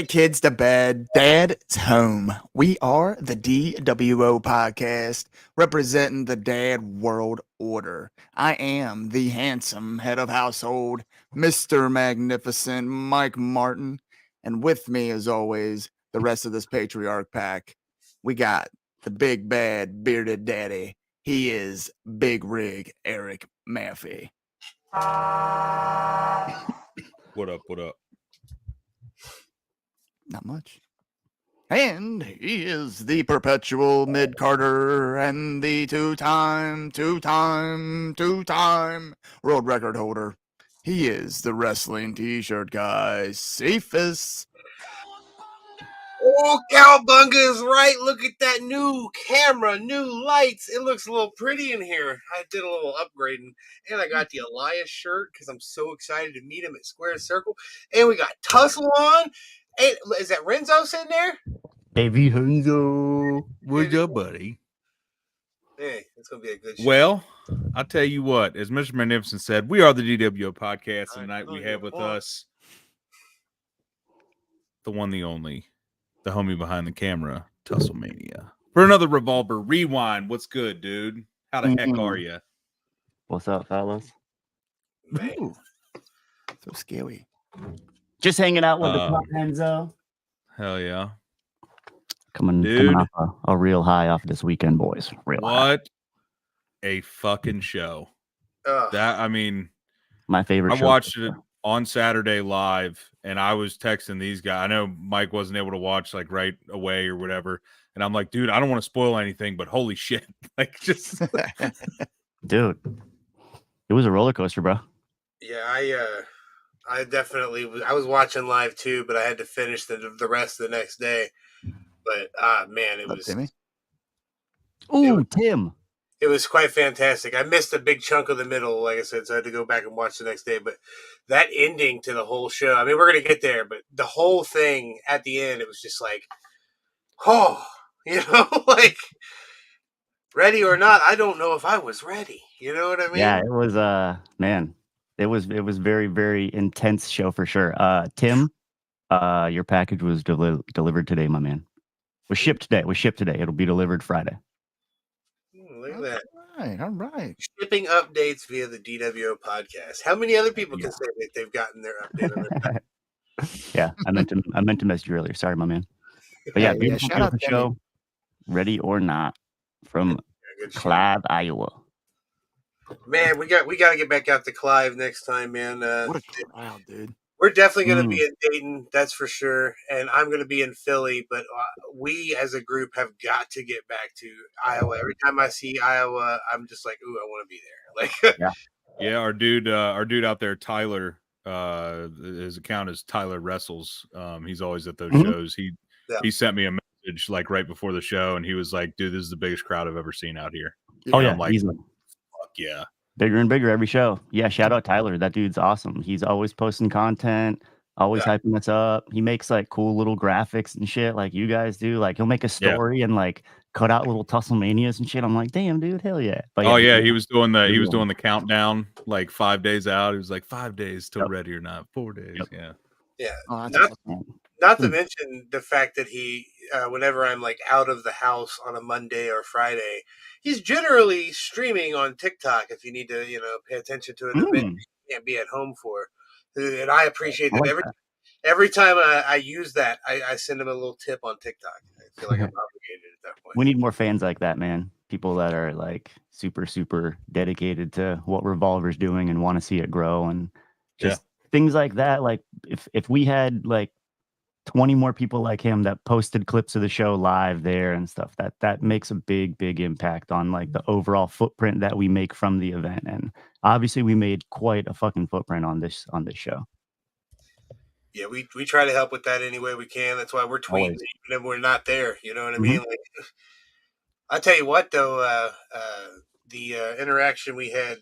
the kids to bed. Dad's home. We are the dWo podcast, representing the dad world order. I am the handsome head of household, Mr. Magnificent Mike Martin. And with me, as always, the rest of this patriarch pack. We got the big bad bearded daddy. He is Big Rig Eric Maffey. What up? What up? Not much. And he is the perpetual mid-carder and the two-time world record holder. He is the wrestling t-shirt guy, Cephas. Oh, Cowbunga is right. Look at that new camera, new lights. It looks a little pretty in here. I did a little upgrading. And I got the Elias shirt because I'm so excited to meet him at Square Circle. And we got Tussle on. Hey, is that Renzo sitting there? Baby Renzo. What's up, buddy? Hey, it's going to be a good show. Well, I'll tell you what, as Mr. Magnificent said, we are the dWo podcast. And tonight we have with us the one, the only, the homie behind the camera, TussleMania. For another Revolver Rewind. What's good, dude? How the heck are you? What's up, fellas? Ooh, so scary. Just hanging out with the top Renzo. Hell yeah. Coming off a real high off this weekend, boys. Real high. What a fucking show. I mean, my favorite show. I watched it on Saturday live, and I was texting these guys. I know Mike wasn't able to watch like right away or whatever. And I'm like, dude, I don't want to spoil anything, but holy shit. Like, just dude. It was a roller coaster, bro. Yeah, I definitely I was watching live too, but I had to finish the rest the next day. But man, it was Timmy. Ooh, Tim. It was quite fantastic. I missed a big chunk of the middle, like I said, so I had to go back and watch the next day. But that ending to the whole show, I mean, we're gonna get there, but the whole thing at the end, it was just like, oh, like ready or not, I don't know if I was ready. You know what I mean? Yeah, it was man. It was very, very intense show for sure. Tim, your package was delivered today, my man. Was shipped today. It'll be delivered Friday. Look at that. All right. Shipping updates via the dWo podcast. How many other people can say that they've gotten their update? Yeah, I meant to message you earlier. Sorry, my man. But yeah, beautiful, shout out beautiful show. Ready or not, from Clive, Iowa. Man, we got to get back out to Clive next time, man. What a crowd, dude. We're definitely going to be in Dayton, that's for sure. And I'm going to be in Philly, but we as a group have got to get back to Iowa. Every time I see Iowa, I'm just like, ooh, I want to be there. Like, yeah, our dude out there, Tyler, his account is Tyler Wrestles. He's always at those shows. He sent me a message like right before the show, and he was like, dude, this is the biggest crowd I've ever seen out here. I'm like, easily. Fuck yeah. Bigger and bigger every show. Yeah, shout out Tyler. That dude's awesome. He's always posting content, always hyping us up. He makes like cool little graphics and shit like you guys do. Like he'll make a story and like cut out little TussleManias and shit. I'm like, damn, dude, hell yeah. But he was doing the countdown like 5 days out. He was like 5 days till ready or not. 4 days. Yeah. Oh, not to mention the fact that he, whenever I'm like out of the house on a Monday or Friday, he's generally streaming on TikTok if you need to, pay attention to an event you can't be at home for. And I appreciate that. Every time I use that, I send him a little tip on TikTok. I feel like I'm obligated at that point. We need more fans like that, man. People that are like super, super dedicated to what Revolver's doing and want to see it grow and just things like that. Like if we had like 20 more people like him that posted clips of the show live there and stuff, that makes a big, big impact on like the overall footprint that we make from the event. And obviously we made quite a fucking footprint on this show. Yeah, we try to help with that any way we can. That's why we're tweeting even if we're not there. You know what I mean? Like, I'll tell you what, though, the interaction we had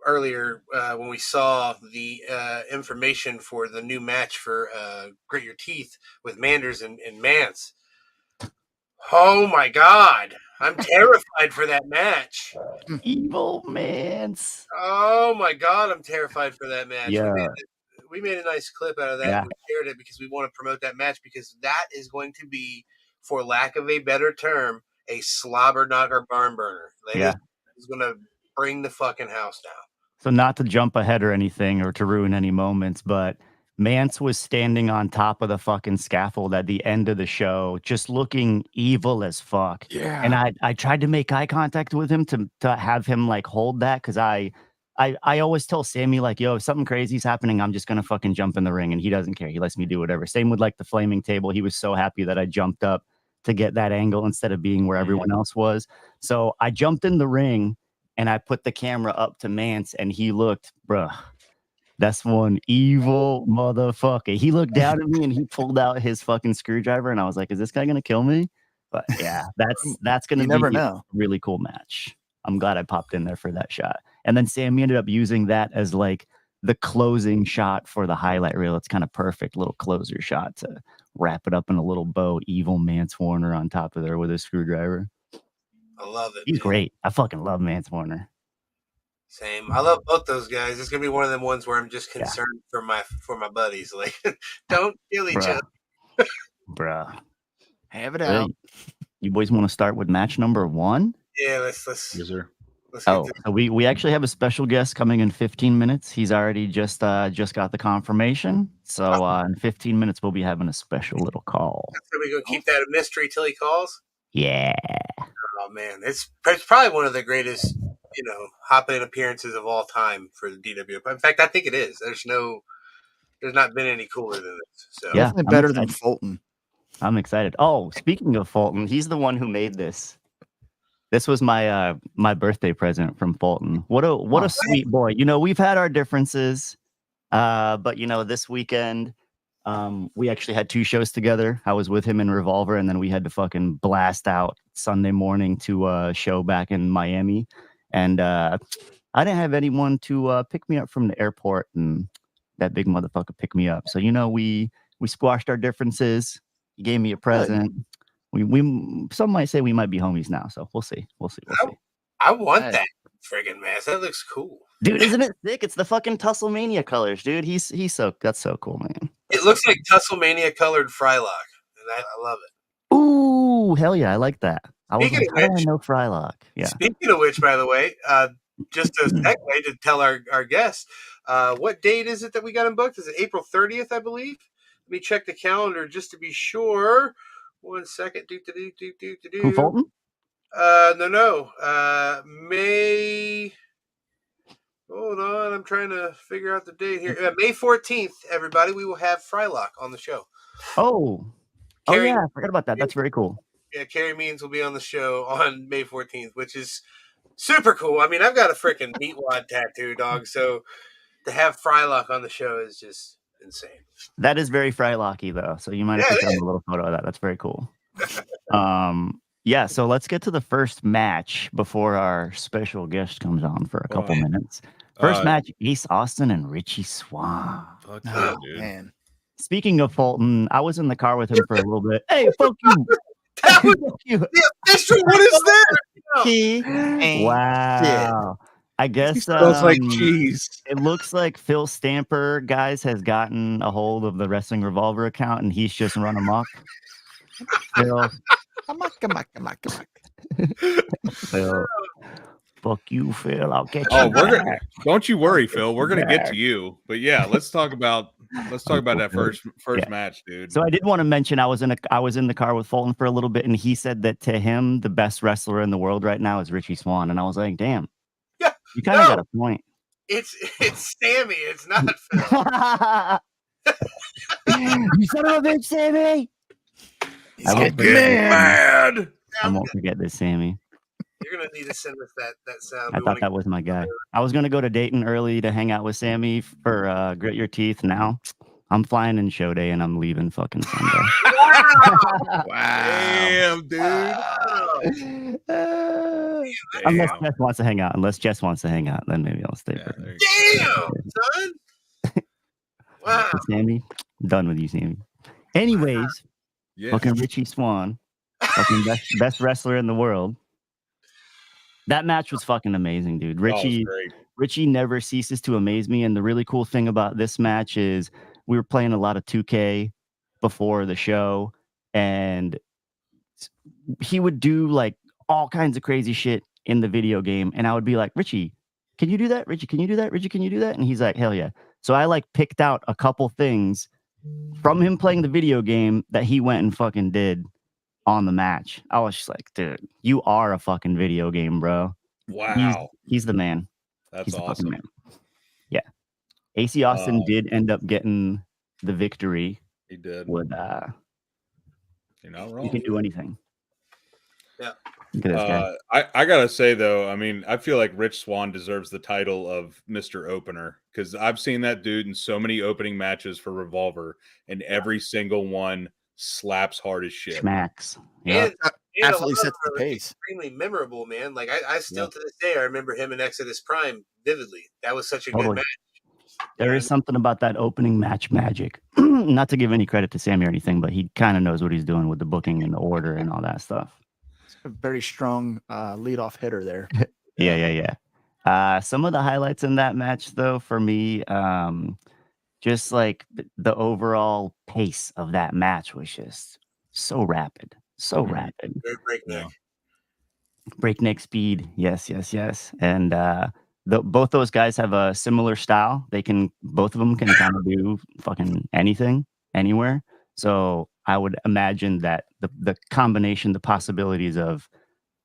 earlier when we saw the information for the new match for Grit Your Teeth with Manders and Mance. Oh, my God. I'm terrified for that match. Evil Mance. Oh, my God. I'm terrified for that match. Yeah. we made a nice clip out of that. Yeah. And we shared it because we want to promote that match because that is going to be, for lack of a better term, a slobber knocker barn burner. Like, is going to bring the fucking house down. So not to jump ahead or anything or to ruin any moments, but Mance was standing on top of the fucking scaffold at the end of the show, just looking evil as fuck. Yeah. And I tried to make eye contact with him to have him like hold that because I always tell Sammy like, yo, if something crazy's happening, I'm just gonna fucking jump in the ring, and he doesn't care. He lets me do whatever. Same with like the flaming table. He was so happy that I jumped up to get that angle instead of being where everyone else was. So I jumped in the ring and I put the camera up to Mance, and he looked, bruh. That's one evil motherfucker. He looked down at me and he pulled out his fucking screwdriver, and I was like, "Is this guy gonna kill me?" But yeah, that's gonna be a really cool match. I'm glad I popped in there for that shot. And then Sammy ended up using that as like the closing shot for the highlight reel. It's kind of perfect little closer shot to wrap it up in a little bow. Evil Mance Warner on top of there with a screwdriver. I love it. He's great. I fucking love Mance Warner. Same. I love both those guys. It's gonna be one of them ones where I'm just concerned for my buddies. Like, don't kill each other. Bruh. Have it out. You boys want to start with match number 1? Yeah, let's yes, sir. So we actually have a special guest coming in 15 minutes. He's already just got the confirmation. So in 15 minutes we'll be having a special little call. So we gonna keep that a mystery till he calls? Yeah. Oh man, it's probably one of the greatest, hop-in appearances of all time for the dWo. In fact, I think it is. There's not been any cooler than this. So yeah, better than Fulton. I'm excited. Oh, speaking of Fulton, he's the one who made this. This was my my birthday present from Fulton. What a sweet boy. We've had our differences, but this weekend we actually had 2 shows together. I was with him in Revolver, and then we had to fucking blast out Sunday morning to a show back in Miami. And I didn't have anyone to pick me up from the airport, and that big motherfucker picked me up. So we squashed our differences. He gave me a present. We some might say we might be homies now, so we'll see. I want that friggin' mask. That looks cool, dude. Isn't it sick? It's the fucking TussleMania colors, dude. That's so cool, man. It looks like TussleMania colored Frylock, and I love it. Ooh, hell yeah, I like that. I was like, I know Frylock. Yeah. Speaking of which, by the way, just a segue to tell our guests, what date is it that we got him booked? Is it April 30th, I believe? Let me check the calendar just to be sure. 1 second. From Fulton? No. May. Hold on, I'm trying to figure out the date here. May 14th, everybody. We will have Frylock on the show. Oh yeah, I forgot about that. That's very cool. Yeah, Carrie Means will be on the show on May 14th, which is super cool. I mean, I've got a freaking meatwad tattoo, dog. So to have Frylock on the show is just insane. That is very Frylocky, though. So you might have to send a little photo of that. That's very cool. Yeah, so let's get to the first match before our special guest comes on for a couple minutes. First match, Ace Austin and Richie Swann. Fuck yeah, dude. Man. Speaking of Fulton, I was in the car with him for a little bit. Hey, fuck you. That was the official. What is that? Wow. I guess smells like cheese. It looks like Phil Stamper, guys, has gotten a hold of the Wrestling Revolver account, and he's just run amok. Phil. Phil. Fuck you, Phil. I'll get you. Oh, don't you worry, Phil. We're gonna get to you. But yeah, let's talk about that first match, dude. So I did want to mention I was in the car with Fulton for a little bit, and he said that to him the best wrestler in the world right now is Richie Swann, and I was like, damn. Yeah, you kind of got a point. It's Sammy. It's not Phil. You son of a bitch, Sammy. He's getting mad. I won't forget this, Sammy. You're gonna need to send us that sound. I thought that was my guy. I was gonna go to Dayton early to hang out with Sammy for Grit Your Teeth. Now I'm flying in show day and I'm leaving fucking Sunday. Wow. Damn, dude. Unless Jess wants to hang out. Then maybe I'll stay for Damn, son. Wow. Sammy, I'm done with you, Sammy. Anyways, fucking Richie Swann, fucking best wrestler in the world. That match was fucking amazing, dude. Richie never ceases to amaze me. And the really cool thing about this match is we were playing a lot of 2K before the show, and he would do like all kinds of crazy shit in the video game. And I would be like, Richie, can you do that? Richie, can you do that? Richie, can you do that? And he's like, hell yeah. So I like picked out a couple things from him playing the video game that he went and fucking did on the match. I was just like, dude, you are a fucking video game, bro. Wow. He's the man. That's the awesome. Man. Yeah. AC Austin did end up getting the victory. He did. With you're not wrong. You can do anything. Yeah. Look at this guy. I gotta say though, I mean, I feel like Rich Swann deserves the title of Mr. Opener, because I've seen that dude in so many opening matches for Revolver, and every single one slaps hard as shit. Smacks. Yeah. And absolutely sets the pace. Extremely memorable, man. Like I still to this day I remember him in Exodus Prime vividly. That was such a good match. There is something about that opening match magic. Not to give any credit to Sammy or anything, but he kind of knows what he's doing with the booking and the order and all that stuff. It's a very strong leadoff hitter there. Yeah. Some of the highlights in that match, though, for me, just like the overall pace of that match was just so rapid. So rapid. Very breakneck. Breakneck speed. Yes. And both those guys have a similar style. Both of them can kind of do fucking anything, anywhere. So I would imagine that the combination, the possibilities of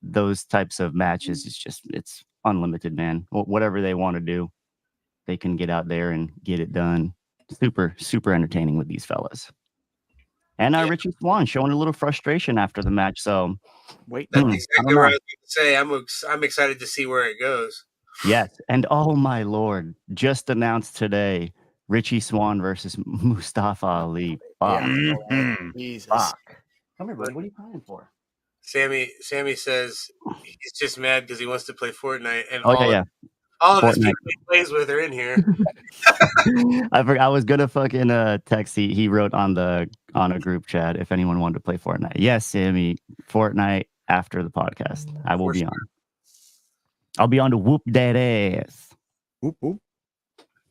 those types of matches it's unlimited, man. Whatever they want to do, they can get out there and get it done. Super, super entertaining with these fellas. And Richie Swann showing a little frustration after the match. So wait, that's exactly what I was going to say. I'm excited to see where it goes. Yes, and oh my lord, just announced today, Richie Swann versus Mustafa Ali. Fuck. Jesus. Fuck. Come here, buddy. What are you crying for? Sammy says he's just mad because he wants to play Fortnite, and all of his people he plays with are in here. I was gonna fucking text. He wrote on a group chat if anyone wanted to play Fortnite. Yes, Sammy, Fortnite after the podcast. I will be on. I'll be on to whoop that ass. Whoop whoop.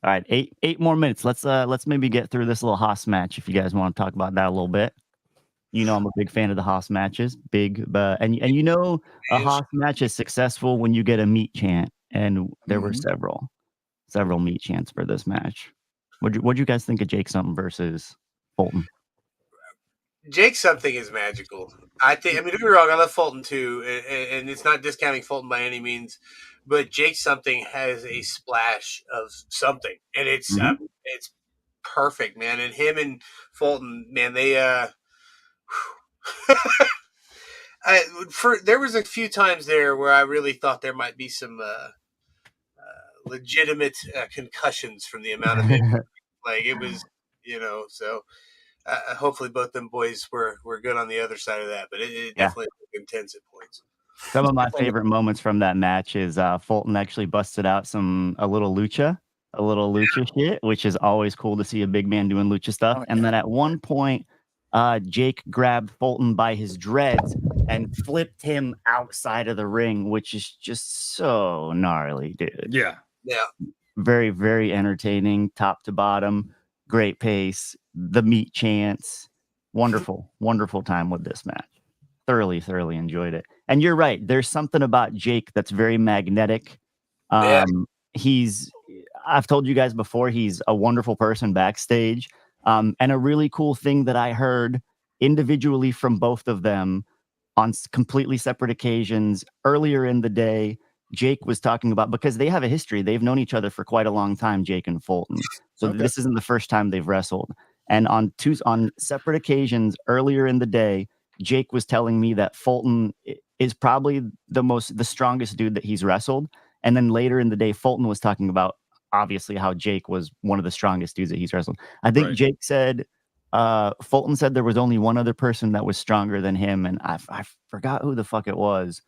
All right, eight more minutes. Let's maybe get through this little Haas match if you guys want to talk about that a little bit. You know I'm a big fan of the Haas matches. And you know a Haas match is successful when you get a meat chant, and there were several meat chants for this match. What'd you guys think of Jake Something versus Fulton? Jake Something is magical. I mean, don't get me wrong, I love Fulton too, and it's not discounting Fulton by any means, but Jake Something has a splash of something, and it's perfect, man. And him and Fulton, man, they there was a few times there where I really thought there might be some legitimate concussions from the amount of it. Like it was, so. Hopefully both them boys were good on the other side of that, but it definitely was intense at points. Some of my favorite moments from that match is Fulton actually busted out a little lucha shit, which is always cool to see a big man doing lucha stuff. And then at one point, Jake grabbed Fulton by his dreads and flipped him outside of the ring, which is just so gnarly, dude. Yeah. Very, very entertaining, top to bottom. Great pace, the meat chants, wonderful time with this match. Thoroughly enjoyed it. And you're right, there's something about Jake that's very magnetic. I've told you guys before, he's a wonderful person backstage. And a really cool thing that I heard individually from both of them on completely separate occasions earlier in the day, Jake was talking about, because they have a history. They've known each other for quite a long time, Jake and Fulton. So this isn't the first time they've wrestled. And on separate occasions earlier in the day, Jake was telling me that Fulton is probably the strongest dude that he's wrestled. And then later in the day, Fulton was talking about obviously how Jake was one of the strongest dudes that he's wrestled. I think Jake said, Fulton said there was only one other person that was stronger than him. And I forgot who the fuck it was.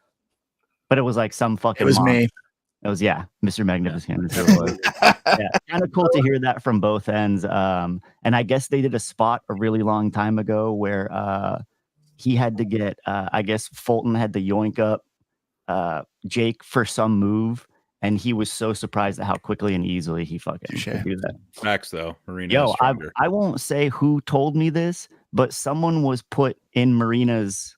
But it was like some fucking. It was me. It was Mr. Magnificent. Kind of cool to hear that from both ends. And I guess they did a spot a really long time ago where he had to get. I guess Fulton had to yoink up Jake for some move, and he was so surprised at how quickly and easily he fucking could do that. Facts though, Marina is Yo, stronger. I won't say who told me this, but someone was put in Marina's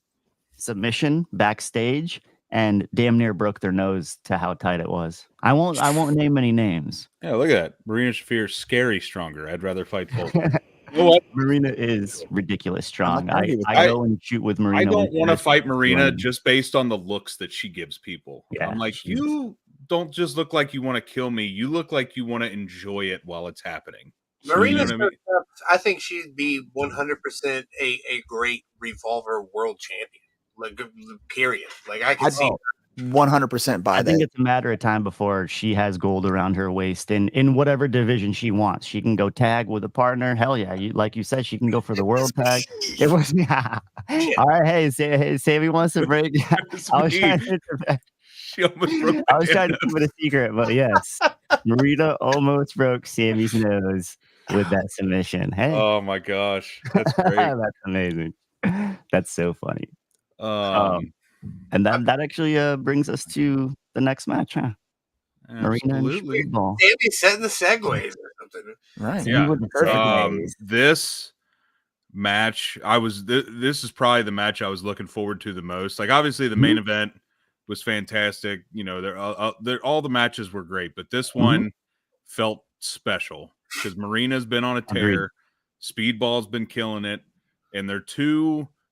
submission backstage and damn near broke their nose to how tight it was. I won't name any names. Yeah, look at that. Marina Shafir, scary stronger. I'd rather fight both. You know what? Marina is ridiculous strong. I I- go and shoot with Marina. I don't want to fight Marina running. just based on the looks that she gives people. Yeah, I'm like, she's- you don't just look like you want to kill me. You look like you want to enjoy it while it's happening. Marina's You know what I think she'd be 100% a great Revolver world champion. Like, period. Like, I can see. 100% buy I think that. it's a matter of time before she has gold around her waist in whatever division she wants. She can go tag with a partner. Hell yeah. Like you said, she can go for the world tag. It was all right. Hey, Sammy wants to break. I was trying to She almost broke I was trying to keep it a secret, but yes, Marina almost broke Sammy's nose with that submission. Hey, Oh my gosh. That's great. that's amazing. That's so funny. And that actually brings us to the next match, huh? Mirina and Absolutely. Speedball. Maybe setting the segues or something. Right. Yeah. with the segues. This match, this is probably the match I was looking forward to the most. Like, obviously, the main event was fantastic. You know, all the matches were great, but this one felt special because Marina's been on a tear. Agreed. Speedball's been killing it, and they're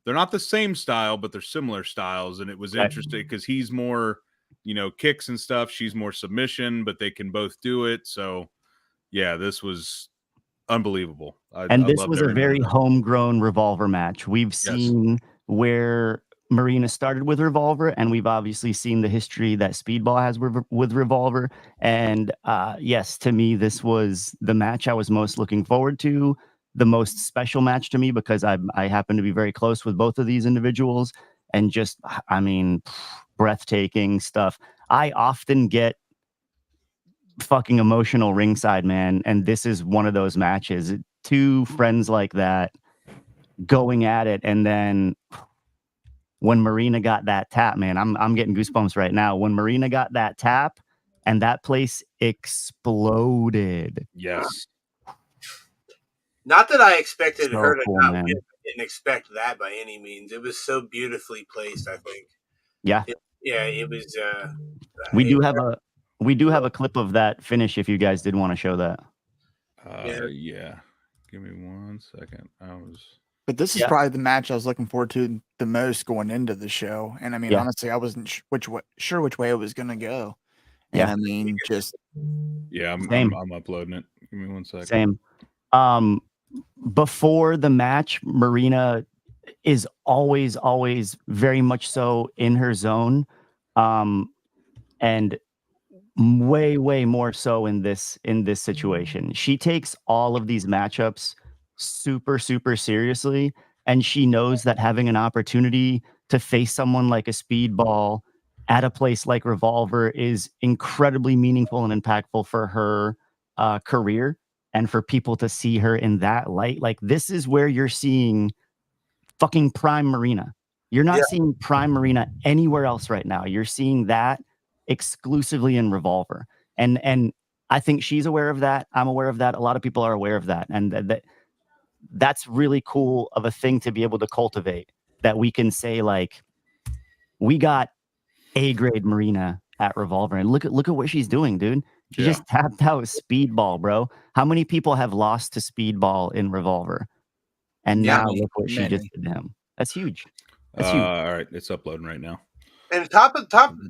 not the same style, but they're similar styles. And it was interesting because he's more, kicks and stuff. She's more submission, but they can both do it. So, yeah, this was unbelievable. This was a very homegrown Revolver match. We've seen where Marina started with Revolver, and we've obviously seen the history that Speedball has with Revolver. And yes, to me, this was the match I was most looking forward to, the most special match to me, because I happen to be very close with both of these individuals, and just, breathtaking stuff. I often get fucking emotional ringside, man, and this is one of those matches. Two friends like that going at it, and then when Marina got that tap, man, I'm getting goosebumps right now. When Marina got that tap and that place exploded. Yes. Not that I expected So her to cool, not man. win. I didn't expect that by any means. It was so beautifully placed, I think. Yeah. It was. We do have a clip of that finish if you guys did want to show that. Yeah. Give me 1 second. But this is probably the match I was looking forward to the most going into the show. And I mean, honestly, I wasn't sure which way it was going to go. And Yeah. I mean, just. Yeah, I'm uploading it. Give me 1 second. Same. Before the match, Marina is always very much so in her zone. And way more so in this situation. She takes all of these matchups super seriously, and she knows that having an opportunity to face someone like a Speedball at a place like Revolver is incredibly meaningful and impactful for her career, and for people to see her in that light. Like, this is where you're seeing fucking prime Marina. You're not seeing prime Marina anywhere else right now. You're seeing that exclusively in Revolver, and I think she's aware of that. I'm aware of that. A lot of people are aware of that, and that's really cool of a thing to be able to cultivate. That we can say, like, we got A-grade Marina at Revolver, and look at what she's doing, dude. She just tapped out Speedball, bro. How many people have lost to Speedball in Revolver? And now look what she just did to him. That's huge. That's huge. All right, it's uploading right now. And top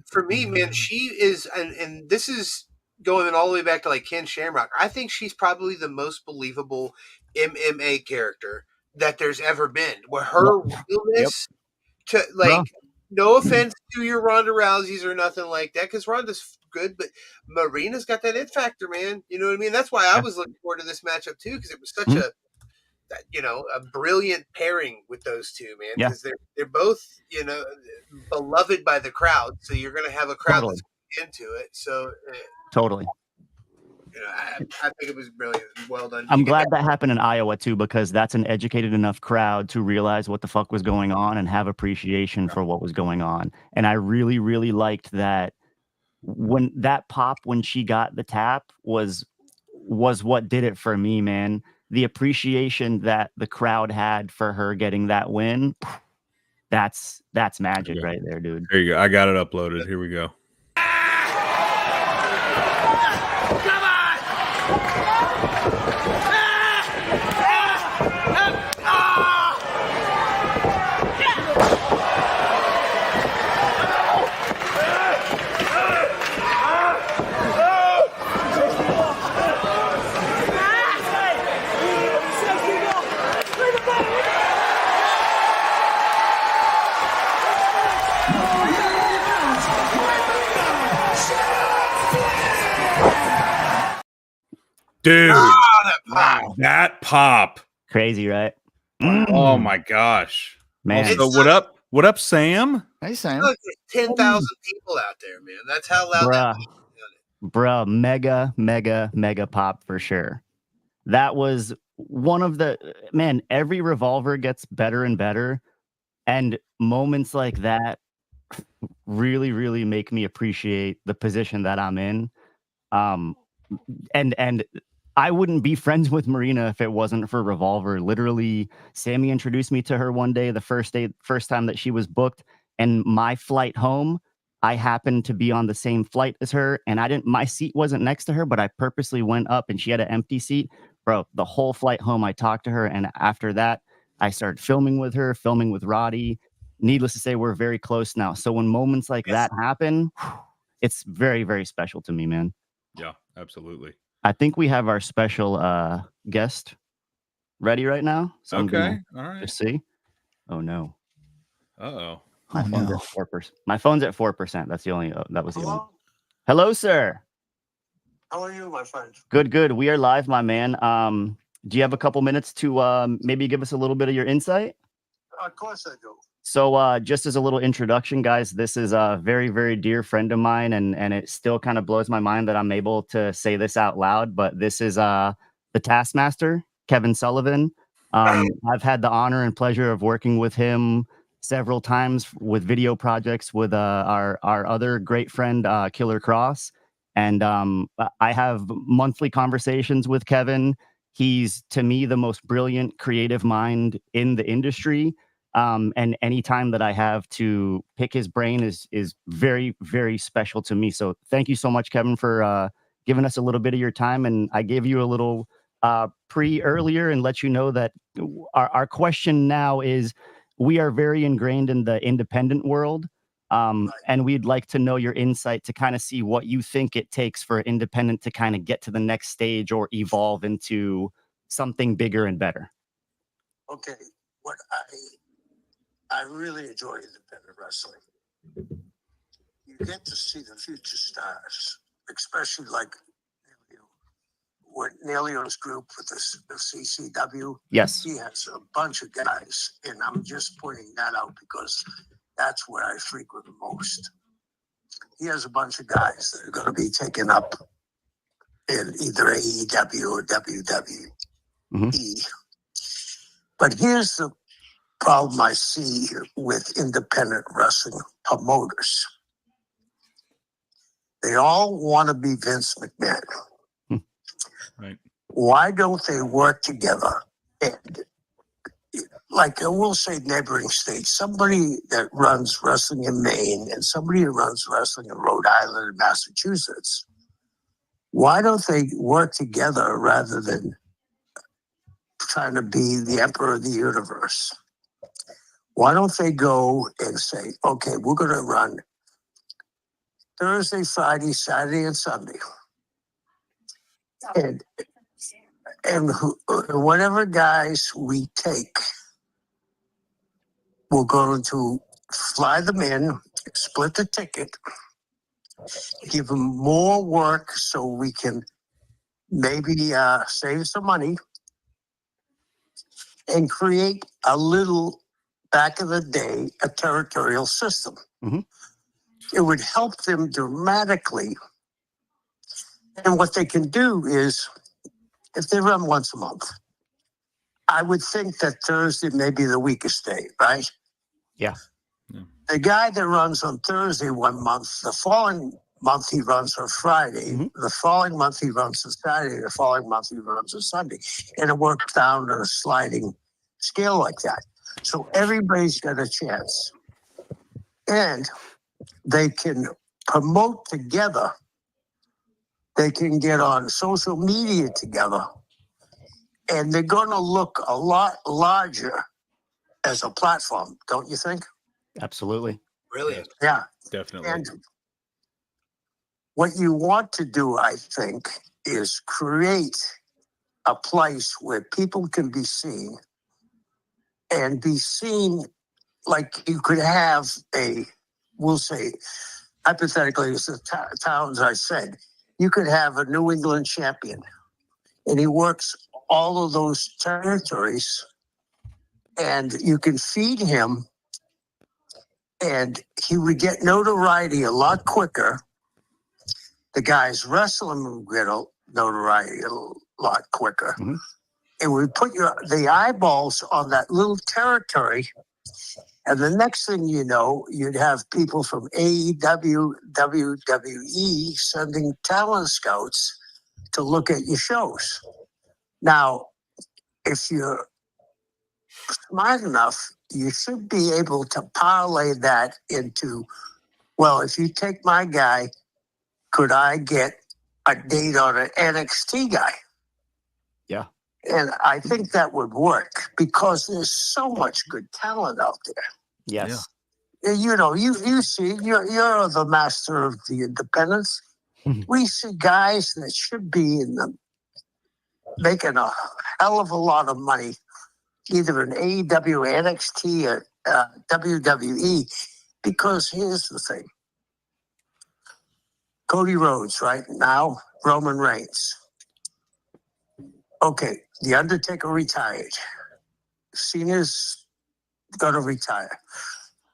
for me, man, she is, and this is going all the way back to like Ken Shamrock. I think she's probably the most believable MMA character that there's ever been. Where her realness to like, no offense to your Ronda Rouseys or nothing like that, because Ronda's good, but Marina's got that it factor, man. You know what I mean? That's why I was looking forward to this matchup too, because it was such a brilliant pairing with those two, man. Because they're both, beloved by the crowd. So you're going to have a crowd that's into it. So totally. I think it was brilliant. Well done. I'm glad that happened in Iowa too, because that's an educated enough crowd to realize what the fuck was going on and have appreciation for what was going on. And I really liked that when that pop when she got the tap was what did it for me, man. The appreciation that the crowd had for her getting that win, that's magic right there, dude. There you go. I got it uploaded. Here we go. Dude, that pop. Crazy, right? Oh my gosh. Man. Also, what up? What up, Sam? Hey, Sam. Look, there's 10,000 people out there, man. That's how loud that was. Bruh, mega pop for sure. That was one of the, man, every Revolver gets better and better. And moments like that really make me appreciate the position that I'm in. And I wouldn't be friends with Mirina if it wasn't for Revolver. Literally, Sammy introduced me to her one day, the first time that she was booked, and my flight home, I happened to be on the same flight as her, and my seat wasn't next to her, but I purposely went up and she had an empty seat. Bro, the whole flight home, I talked to her, and after that, I started filming with her, filming with Roddy. Needless to say, we're very close now. So when moments like that happen, it's very special to me, man. Yeah, absolutely. I think we have our special guest ready right now. So okay, all right. Just see. Oh no. Uh-oh. My phone's at 4%. My phone's at 4%. That's the only. That was the only. Hello, sir. How are you, my friend? Good. We are live, my man. Do you have a couple minutes to maybe give us a little bit of your insight? Of course I do. So just as a little introduction, guys, this is a very dear friend of mine, and it still kind of blows my mind that I'm able to say this out loud, but this is the Taskmaster, Kevin Sullivan. I've had the honor and pleasure of working with him several times with video projects with our other great friend, Killer Cross. And I have monthly conversations with Kevin. He's, to me, the most brilliant creative mind in the industry. And any time that I have to pick his brain is very special to me. So thank you so much, Kevin, for giving us a little bit of your time. And I gave you a little earlier and let you know that our question now is, we are very ingrained in the independent world. And we'd like to know your insight to kind of see what you think it takes for independent to kind of get to the next stage or evolve into something bigger and better. Okay, what I really enjoy independent wrestling. You get to see the future stars, especially like Neilio's group with the CCW. Yes. He has a bunch of guys, and I'm just pointing that out because that's where I frequent the most. He has a bunch of guys that are going to be taken up in either AEW or WWE. Mm-hmm. But here's the problem I see with independent wrestling promoters. They all want to be Vince McMahon. Right. Why don't they work together? And like we'll say neighboring states, somebody that runs wrestling in Maine and somebody who runs wrestling in Rhode Island and Massachusetts, why don't they work together rather than trying to be the emperor of the universe? Why don't they go and say, okay, we're going to run Thursday, Friday, Saturday, and Sunday. And whatever guys we take, we're going to fly them in, split the ticket, give them more work so we can maybe save some money and create a little, back in the day, a territorial system. Mm-hmm. It would help them dramatically. And what they can do is, if they run once a month, I would think that Thursday may be the weakest day, right? Yeah. The guy that runs on Thursday one month, the following month he runs on Friday. The following month he runs on Saturday. The following month he runs on Sunday. And it works down on a sliding scale like that. So everybody's got a chance. And they can promote together. They can get on social media together. And they're going to look a lot larger as a platform, don't you think? Absolutely. Brilliant. Yeah. Definitely. And what you want to do, I think, is create a place where people can be seen and be seen like you could have we'll say, hypothetically, it's the towns I said, you could have a New England champion and he works all of those territories and you can feed him and he would get notoriety a lot quicker. The guys wrestling would get notoriety a lot quicker. And we put the eyeballs on that little territory. And the next thing you know, you'd have people from AEW, WWE sending talent scouts to look at your shows. Now, if you're smart enough, you should be able to parlay that into, well, if you take my guy, could I get a date on an NXT guy? Yeah. And I think that would work because there's so much good talent out there. Yes. Yeah. You know, you see, you're the master of the independents. We see guys that should be in them making a hell of a lot of money, either in AEW, NXT, or WWE. Because here's the thing. Cody Rhodes, right now, Roman Reigns. Okay, The Undertaker retired. Cena's going to retire.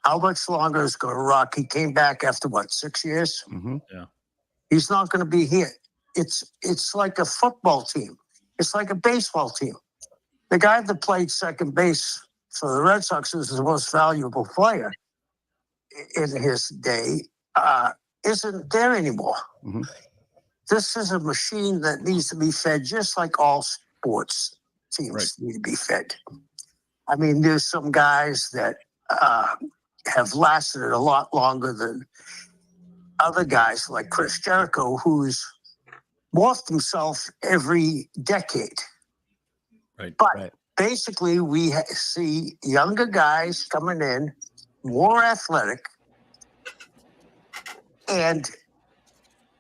How much longer is going to Rock? He came back after what, 6 years? Yeah. He's not going to be here. It's like a football team. It's like a baseball team. The guy that played second base for the Red Sox is the most valuable player in his day. Isn't there anymore. This is a machine that needs to be fed just like all sports teams need to be fed. I mean, there's some guys that have lasted a lot longer than other guys like Chris Jericho, who's morphed himself every decade. But basically, we see younger guys coming in, more athletic, and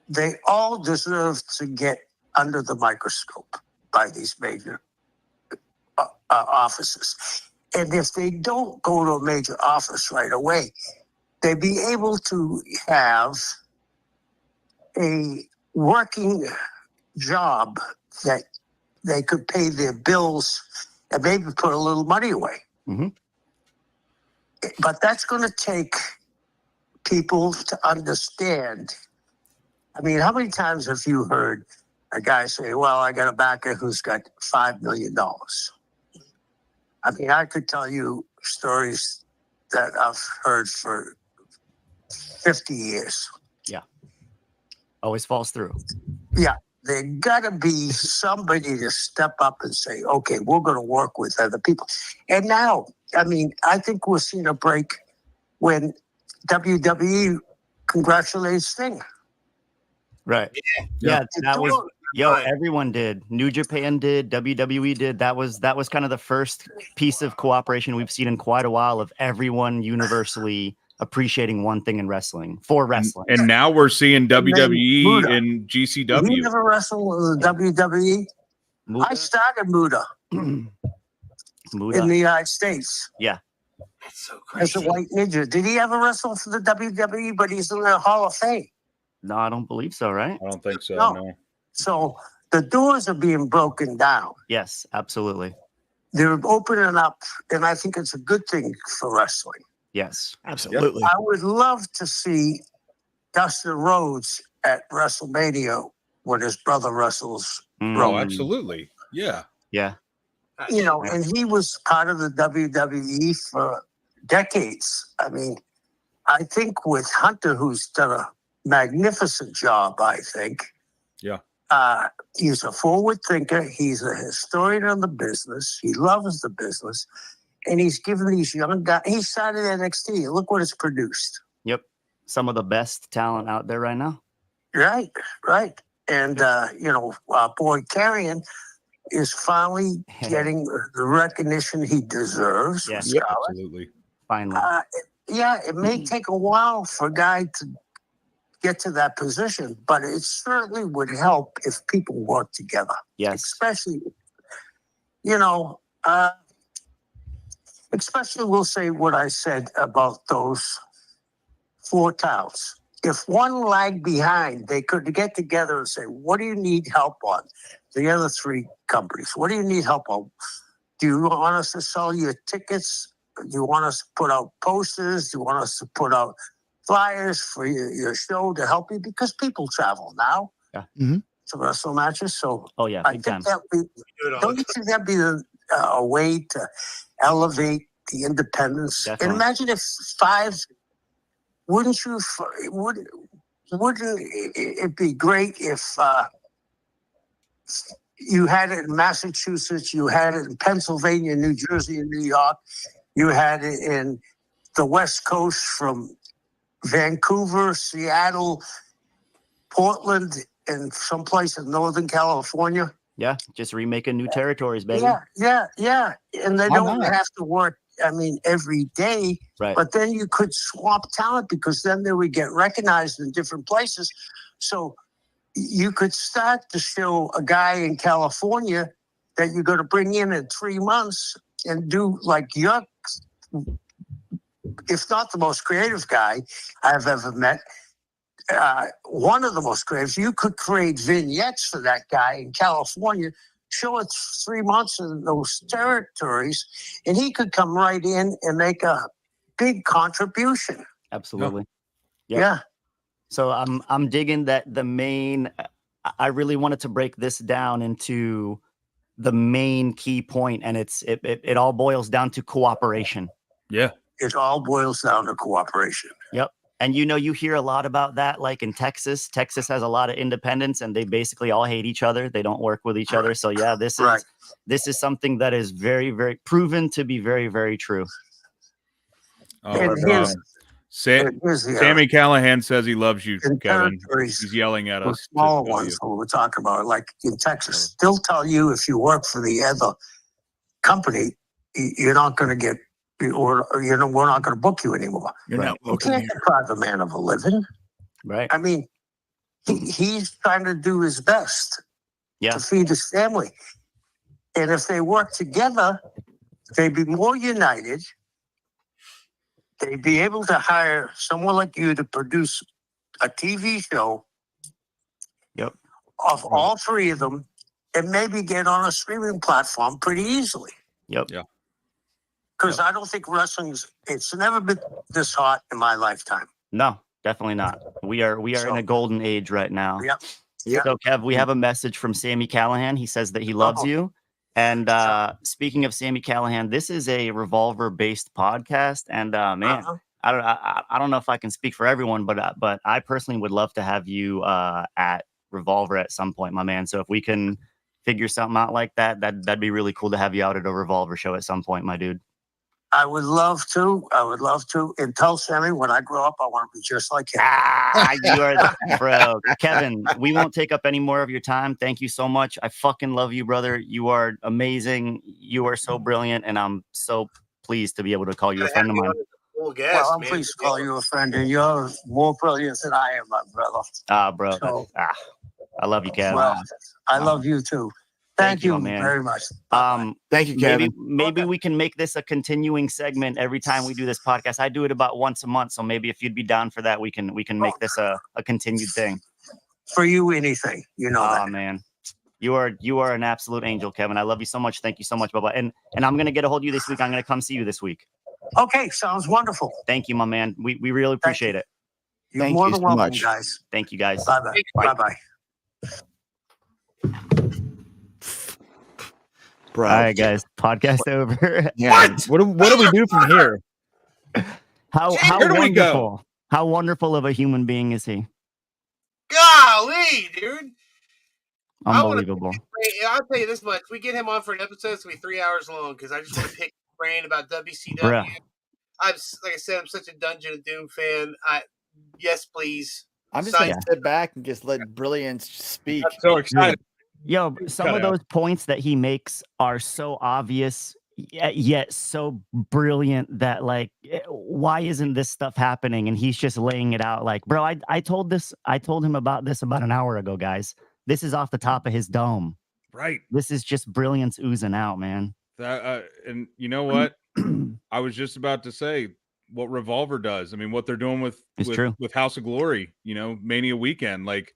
they all deserve to get under the microscope by these major offices. And if they don't go to a major office right away, they'd be able to have a working job that they could pay their bills and maybe put a little money away. But that's going to take people to understand. I mean, how many times have you heard a guy say, well, I got a backer who's got $5 million? I mean, I could tell you stories that I've heard for 50 years. Yeah. Always falls through. Yeah. There got to be somebody to step up and say, okay, we're going to work with other people. And now, I mean, I think we're seeing a break when WWE congratulates Sting. Right. Yeah. That was, everyone did. New Japan did. WWE did. That was kind of the first piece of cooperation we've seen in quite a while of everyone universally appreciating one thing in wrestling for wrestling. And now we're seeing WWE and GCW. You never wrestled with the WWE? Muda? I started Muda in the United States. Yeah. That's so crazy. As a white ninja. Did he ever wrestle for the WWE? But he's in the Hall of Fame. No, I don't believe so, right? I don't think so, no. So the doors are being broken down. Yes, absolutely. They're opening up, and I think it's a good thing for wrestling. Yes, absolutely. I would love to see Dustin Rhodes at WrestleMania when his brother wrestles. Oh, absolutely. Yeah. Yeah. You know, and he was part of the WWE for decades. I mean, I think with Hunter, who's done a magnificent job, I think. Yeah. He's a forward thinker. He's a historian of the business. He loves the business. And he's given these young guys, he started NXT. Look what it's produced. Yep. Some of the best talent out there right now. Right. And, boy, Carrion is finally getting the recognition he deserves. Yeah. Yep, absolutely. Finally. It may take a while for a guy to get to that position, but it certainly would help if people work together. Yes. Especially, especially we'll say what I said about those 4 towns. If one lagged behind, they could get together and say, what do you need help on? The other 3 companies, what do you need help on? Do you want us to sell your tickets? Do you want us to put out posters? Do you want us to put out flyers for your show to help you? Because people travel now to wrestle matches. So I think don't you think that'd be a way to elevate the independence? Definitely. And imagine if 5, wouldn't it be great if you had it in Massachusetts, you had it in Pennsylvania, New Jersey, and New York, you had it in the West Coast from Vancouver, Seattle, Portland, and someplace in Northern California. Yeah, just remaking new territories, baby. Yeah. And they don't have to work, every day. Right. But then you could swap talent because then they would get recognized in different places. So you could start to show a guy in California that you're going to bring in 3 months and do like your, if not the most creative guy I've ever met, one of the most creative. You could create vignettes for that guy in California, show it 3 months in those territories, and he could come right in and make a big contribution. Absolutely. Yep. Yeah. So I'm digging that the main. I really wanted to break this down into the main key point, and it all boils down to cooperation. Yeah. It all boils down to cooperation. Yep. And you hear a lot about that, like in Texas. Texas has a lot of independents, and they basically all hate each other. They don't work with each other. So yeah, this is something that is very, very proven to be very, very true. Sammy Callahan says he loves you, Kevin. He's yelling at us. Small ones we're talking about, like in Texas, they'll tell you if you work for the other company, you're not going to get. Or we're not going to book you anymore. You can't deprive a man of a living. Right. He's trying to do his best to feed his family. And if they work together, they'd be more united. They'd be able to hire someone like you to produce a TV show of all 3 of them and maybe get on a streaming platform pretty easily. Yep. Yeah. Because I don't think it's never been this hot in my lifetime. No, definitely not. We are in a golden age right now. Yep. So Kev, we have a message from Sammy Callahan. He says that he loves you. And speaking of Sammy Callahan, this is a Revolver based podcast. And man, I don't know if I can speak for everyone, but I personally would love to have you at Revolver at some point, my man. So if we can figure something out like that'd be really cool to have you out at a Revolver show at some point, my dude. I would love to. And tell Sammy when I grow up, I want to be just like him. You are bro. Kevin, we won't take up any more of your time. Thank you so much. I fucking love you, brother. You are amazing. You are so brilliant. And I'm so pleased to be able to call you a friend of mine. I'm pleased to call you a friend. And you're more brilliant than I am, my brother. Bro. So, I love you, Kevin. Well, I love you too. Thank you very much. Thank you, Kevin. Maybe we can make this a continuing segment every time we do this podcast. I do it about once a month, so maybe if you'd be down for that, we can make this a continued thing. For you, anything, that. Oh man, you are an absolute angel, Kevin. I love you so much. Thank you so much, bye-bye. And I'm gonna get a hold of you this week. I'm gonna come see you this week. Okay, sounds wonderful. Thank you, my man. We really appreciate it. You're more than welcome, guys. Thank you, guys. Bye-bye. Bye-bye. Bro. All right, guys. Podcast over. Yeah. What do we do from here? How Where do we go? How wonderful of a human being is he? Golly, dude. Unbelievable. I'll tell you this much. We get him on for an episode, it's going to be 3 hours long because I just want to pick his brain about WCW. Bruh. Like I said, I'm such a Dungeon of Doom fan. Yes, please. I'm just going to sit back and just let Brilliance speak. I'm so excited. Yo, some of those points that he makes are so obvious, yet so brilliant that, like, why isn't this stuff happening? And he's just laying it out like, bro, I told him about this about an hour ago, guys. This is off the top of his dome. Right. This is just brilliance oozing out, man. And you know what? I was just about to say what Revolver does. I mean, what they're doing with House of Glory, Mania weekend. Like,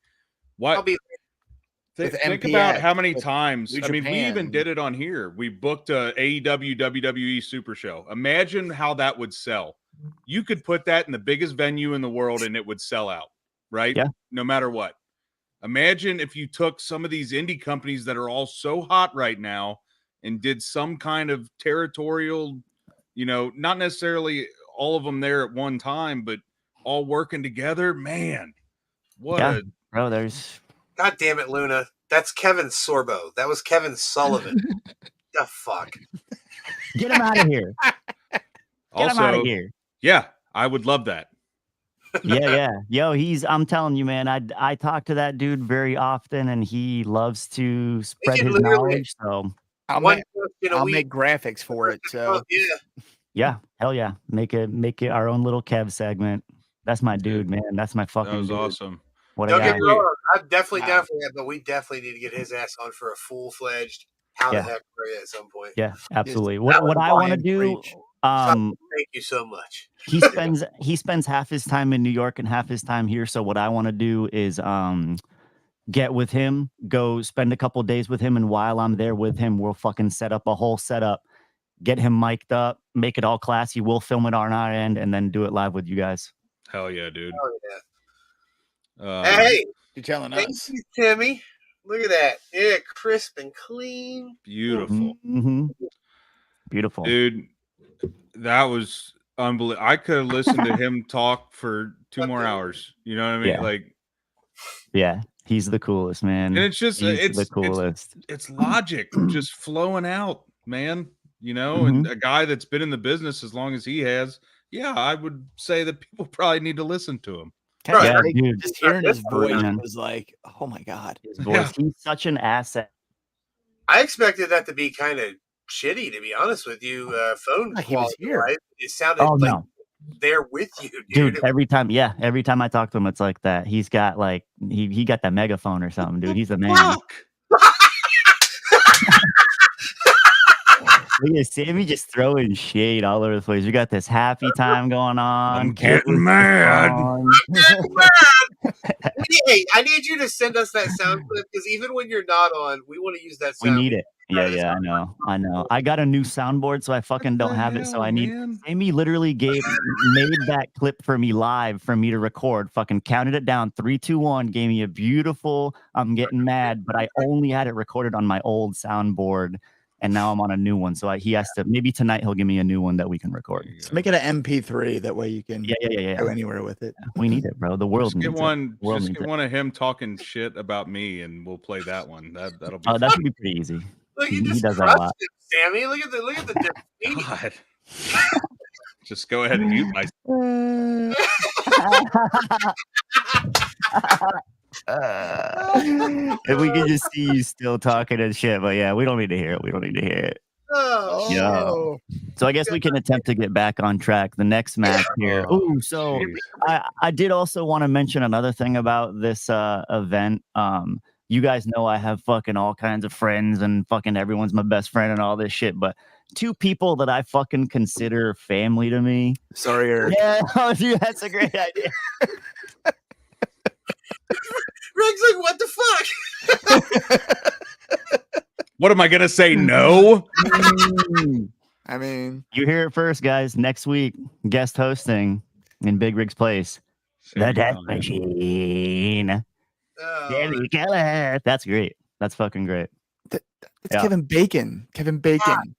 what? Think about how many times. I mean, we even did it on here. We booked a AEW WWE Super Show. Imagine how that would sell. You could put that in the biggest venue in the world and it would sell out, right? Yeah. No matter what. Imagine if you took some of these indie companies that are all so hot right now and did some kind of territorial, not necessarily all of them there at one time, but all working together. Man, bro, there's... God damn it, Luna. That's Kevin Sorbo. That was Kevin Sullivan. The fuck? Get him out of here. Get him out of here. Yeah, I would love that. Yeah. Yo, I'm telling you, man, I talk to that dude very often and he loves to spread his knowledge. So I'll make graphics for it. So yeah, hell yeah. Make it our own little Kev segment. That's my dude, man. That's my fucking That was dude. awesome. Don't get me wrong. I'm definitely down for that, but we definitely need to get his ass on for a full-fledged How the Heck Ray at some point. Yeah, absolutely. What I want to do, thank you so much. he spends half his time in New York and half his time here. So what I want to do is get with him, go spend a couple days with him, and while I'm there with him, we'll fucking set up a whole setup, get him mic'd up, make it all classy. We'll film it on our end and then do it live with you guys. Hell yeah, dude. Hell yeah. Hey, you're telling us. Thank you, Timmy. Look at that. Yeah, crisp and clean. Beautiful. Mm-hmm. Beautiful. Dude, that was unbelievable. I could have listened to him talk for 2 more hours. You know what I mean? Yeah, he's the coolest, man. And it's just it's the coolest. It's logic just flowing out, man. And a guy that's been in the business as long as he has. Yeah, I would say that people probably need to listen to him. Yeah, dude. Just hearing his voice was like, oh my God. His voice, he's such an asset. I expected that to be kind of shitty, to be honest with you. Phone quality, right? It sounded they're with you, dude. Every time I talk to him, it's like that. He's got like he got that megaphone or something, dude. He's a man. Look at Sammy just throwing shade all over the place. We got this happy time going on. I'm getting mad. Hey, I need you to send us that sound clip because even when you're not on, we want to use that sound. We need it. Yeah, I know. I got a new soundboard, so I fucking don't have it. So I need. Amy literally made that clip for me live for me to record. Fucking counted it down 3, 2, 1. Gave me a beautiful. I'm getting mad, but I only had it recorded on my old soundboard. And now I'm on a new one, so he has to. Maybe tonight he'll give me a new one that we can record. Let's make it an MP3. That way you can go anywhere with it. We need it, bro. The world needs it. Just get it. one of him talking shit about me, and we'll play that one. That'll be. Oh, that should be pretty easy. Look, he does that a lot. Sammy, look at the God. Just go ahead and mute myself. If we could just see you still talking and shit, but yeah, we don't need to hear it. Oh, yeah. So I guess we can attempt to get back on track. The next match here. Ooh, so I did also want to mention another thing about this event. You guys know I have fucking all kinds of friends and fucking everyone's my best friend and all this shit, but 2 people that I fucking consider family to me. Sorry, Eric. Yeah, dude, that's a great idea. Rick's like, what the fuck? What am I gonna say? No. I mean, you hear it first, guys. Next week, guest hosting in Big Rig's place, the Death Machine. Jamie Keller. That's great. That's fucking great. That's Kevin Bacon. God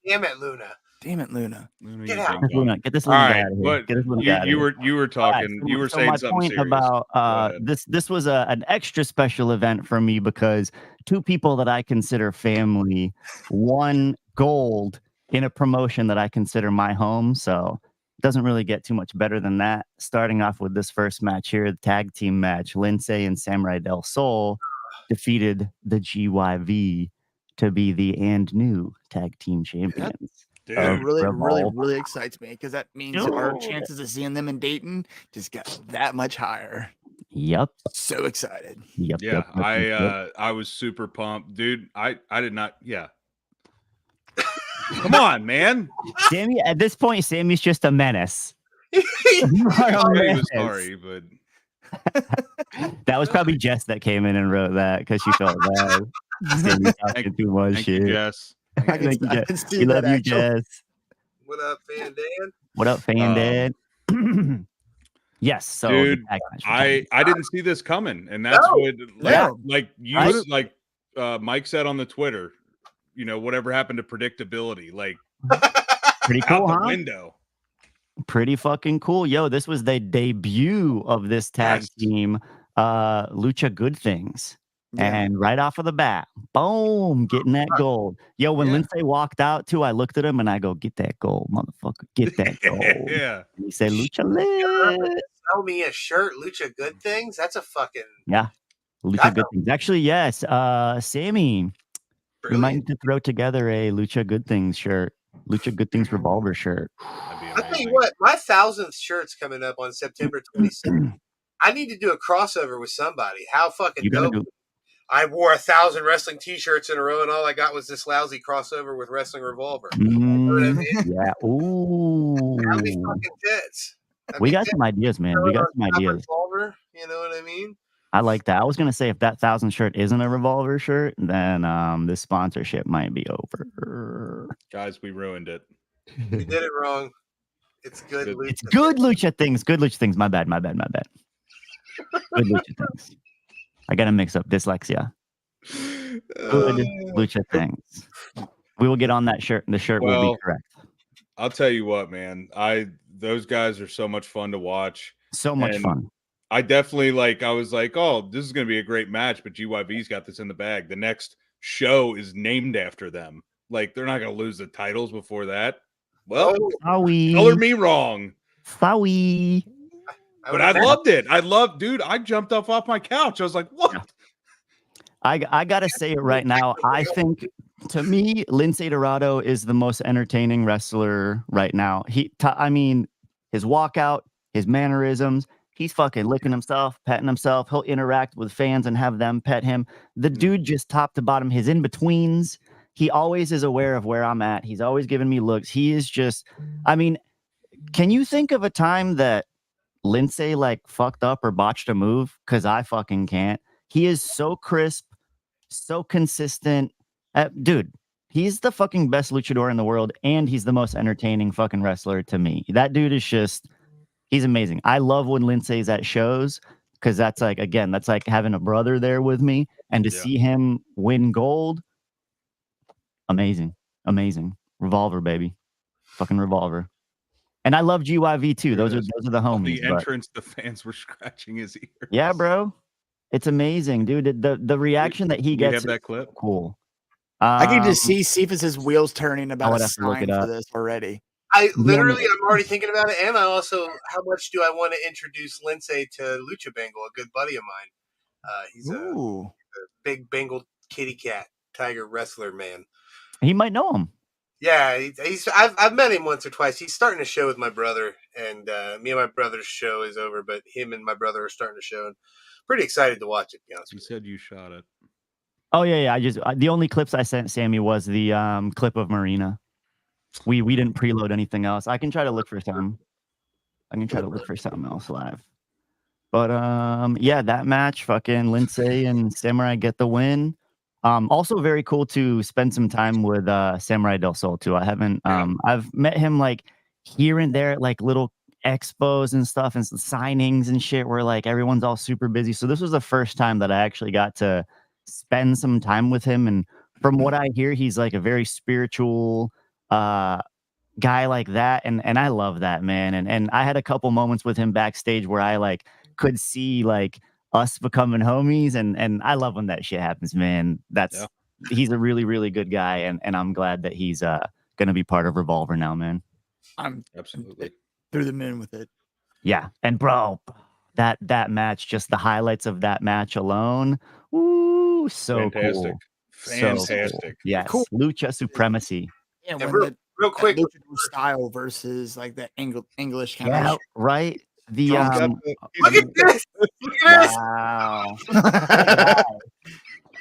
damn it, Luna. Damn it, Luna. Get out. Get this All Luna right, guy out of here. but Get this Luna guy out of you here. were talking. So, you were so saying my something point serious. about this was an extra special event for me because two people that I consider family won gold in a promotion that I consider my home. So it doesn't really get too much better than that. Starting off with this first match here, the tag team match, Lindsay and Samurai Del Sol defeated the GYV to be the and new tag team champions. Dude, That really Revolver. excites me because that means our chances of seeing them in Dayton just got that much higher. Yep. So excited. Yep. yeah, Yep. I was super pumped, dude. I did not. Yeah. Come on, man. Sammy, at this point, Sammy's just a menace. I was sorry, but that was probably Jess that came in and wrote that because she felt bad. Sammy talking too much thank shit. you, Jess. I can, Thank you, I Jess. can see We that love you, actually. Jess. What up, Fan Dan? What up, Fan Dad? Yes, so dude, the tag match I didn't see this coming, and that's what like Mike said on the Twitter. You know, whatever happened to predictability? Like pretty cool, out the huh? window. Pretty fucking cool. Yo, this was the debut of this tag team, Lucha Good Things. Yeah. And right off of the bat, boom, getting that gold. Yo, when Lindsay walked out too, I looked at him and I go, "Get that gold, motherfucker. Get that gold." Yeah. And he said, "Lucha lit." Sell me a shirt, Lucha Good Things. That's a fucking Lucha Good Things. Actually, yes. Sammy, we might brilliant. need to throw together a Lucha Good Things shirt. Lucha Good Things Revolver shirt. I'll tell you what, my 1000th shirt's coming up on September 26th. I need to do a crossover with somebody. How fucking dope. I wore 1,000 wrestling t-shirts in a row, and all I got was this lousy crossover with Wrestling Revolver. You know what I mean? Yeah. Ooh. How many fucking tits? We got some ideas, man. We got some ideas. Revolver, you know what I mean? I like that. I was gonna say if that 1,000 shirt isn't a Revolver shirt, then this sponsorship might be over. Guys, we ruined it. We did it wrong. It's good. It's good Lucha Things. Good Lucha Things. My bad. Good Lucha Things. I gotta mix up dyslexia. Good Lucha Things. We will get on that shirt, and the shirt will be correct. I'll tell you what, man. Those guys are so much fun to watch. So much fun. I definitely I was like, oh, this is going to be a great match, but GYV's got this in the bag. The next show is named after them. Like, they're not going to lose the titles before that. Well, color me wrong. Sorry. But I loved it. Dude, I jumped off my couch. I was like, what? Yeah. I got to say it right now. I think, to me, Lindsay Dorado is the most entertaining wrestler right now. I mean, his walkout, his mannerisms, he's fucking licking himself, petting himself. He'll interact with fans and have them pet him. The dude just top to bottom, his in-betweens. He always is aware of where I'm at. He's always giving me looks. He is just, I mean, can you think of a time that Lindsay fucked up or botched a move? Because I fucking can't. He is so crisp, so consistent. Dude, he's the fucking best luchador in the world, and he's the most entertaining fucking wrestler to me. That dude is just, he's amazing. I love when Lindsay's at shows because that's like having a brother there with me, and to see him win gold, amazing. Revolver, baby. Fucking Revolver. And I love GYV too. Those are the homies. The entrance, the fans were scratching his ears. Yeah, bro. It's amazing, dude. The reaction that he gets. Have that clip? Cool. I can just see Cephas's wheels turning about a sign for this already. I'm already thinking about it, and I also, how much do I want to introduce Lindsay to Lucha Bengal, a good buddy of mine. He's a big Bengal kitty cat tiger wrestler, man. He might know him. Yeah, I've met him once or twice. He's starting a show with my brother, and me and my brother's show is over, but him and my brother are starting a show, and pretty excited to watch it. To be honest, you said you shot it. Oh yeah. The only clips I sent Sammy was the clip of Mirina. We didn't preload anything else. I can try to look for something. Else live. But yeah, that match, fucking Lindsay and Samurai get the win. Also very cool to spend some time with Samurai Del Sol too. I haven't I've met him here and there at little expos and stuff and signings and shit where everyone's all super busy. So this was the first time that I actually got to spend some time with him, and from what I hear, he's a very spiritual guy like that, and I love that, man. And I had a couple moments with him backstage where I like could see like us becoming homies, and I love when that shit happens, man. He's a really, really good guy, and I'm glad that he's gonna be part of Revolver now, man. I'm Absolutely through the moon with it. Yeah, and bro, that match, just the highlights of that match alone, woo, so fantastic. cool. Fantastic. So cool. Yes, Cool. Lucha supremacy. Yeah, And when real quick, luchador style versus like that English kind Yeah, of. right. The He's got look at this. Look at this. wow.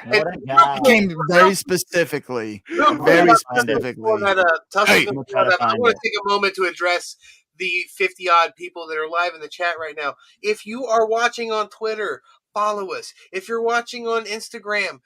And What a guy. Came very specifically. Real quick, Very before specifically. that, Tussle Hey, gonna I'm gonna try to I find want it. to take a moment to address the 50 odd people that are live in the chat right now. If you are watching on Twitter, follow us. If you're watching on Instagram,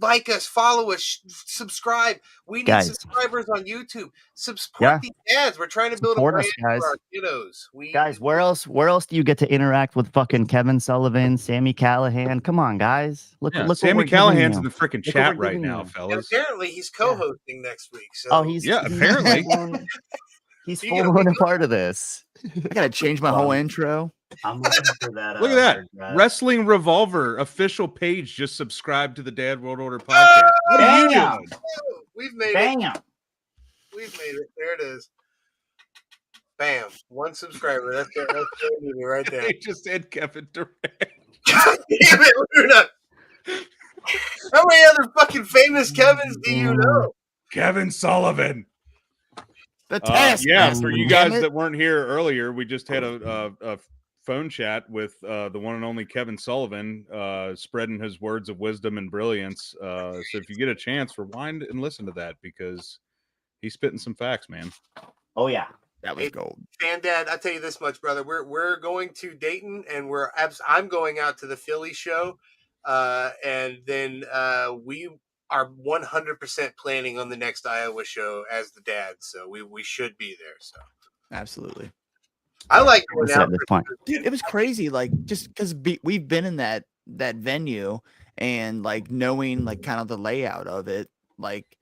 like us, follow us, subscribe. We need Guys. subscribers on YouTube. Support these ads. We're trying to build Support a us, brand guys. for our kiddos. Guys, where else do you get to interact with fucking Kevin Sullivan, Sammy Callahan? Come on, guys. Look what Sammy we're Callahan's giving in you. the freaking Look what chat we're right giving now, you. And fellas. apparently next co-hosting next week. So Oh, he's apparently. he's You full gotta on a part of this. I gotta change my whole intro. I'm looking for that. Look at that. Wrestling Revolver official page just subscribed to the Dad World Order podcast. What are you Damn. doing? we've made it. Bam. We've made it. There it is. Bam. 1 subscriber. That's right there. They just said Kevin Durant. God damn it, Luna. How many other fucking famous Kevins do you know? Kevin Sullivan. The task. Yeah, for you Damn guys it. that weren't here earlier, we just had a phone chat with the one and only Kevin Sullivan, spreading his words of wisdom and brilliance. So if you get a chance, rewind and listen to that because he's spitting some facts, man. Oh yeah. That was gold. Fan Dad, I tell you this much, brother. We're going to Dayton, and I'm going out to the Philly show, and then we are 100% planning on the next Iowa show as the dad. So we should be there. So Absolutely. I like going Listen out at this point. Dude, it was crazy. Like just because we've been in that venue and like knowing like kind of the layout of it, like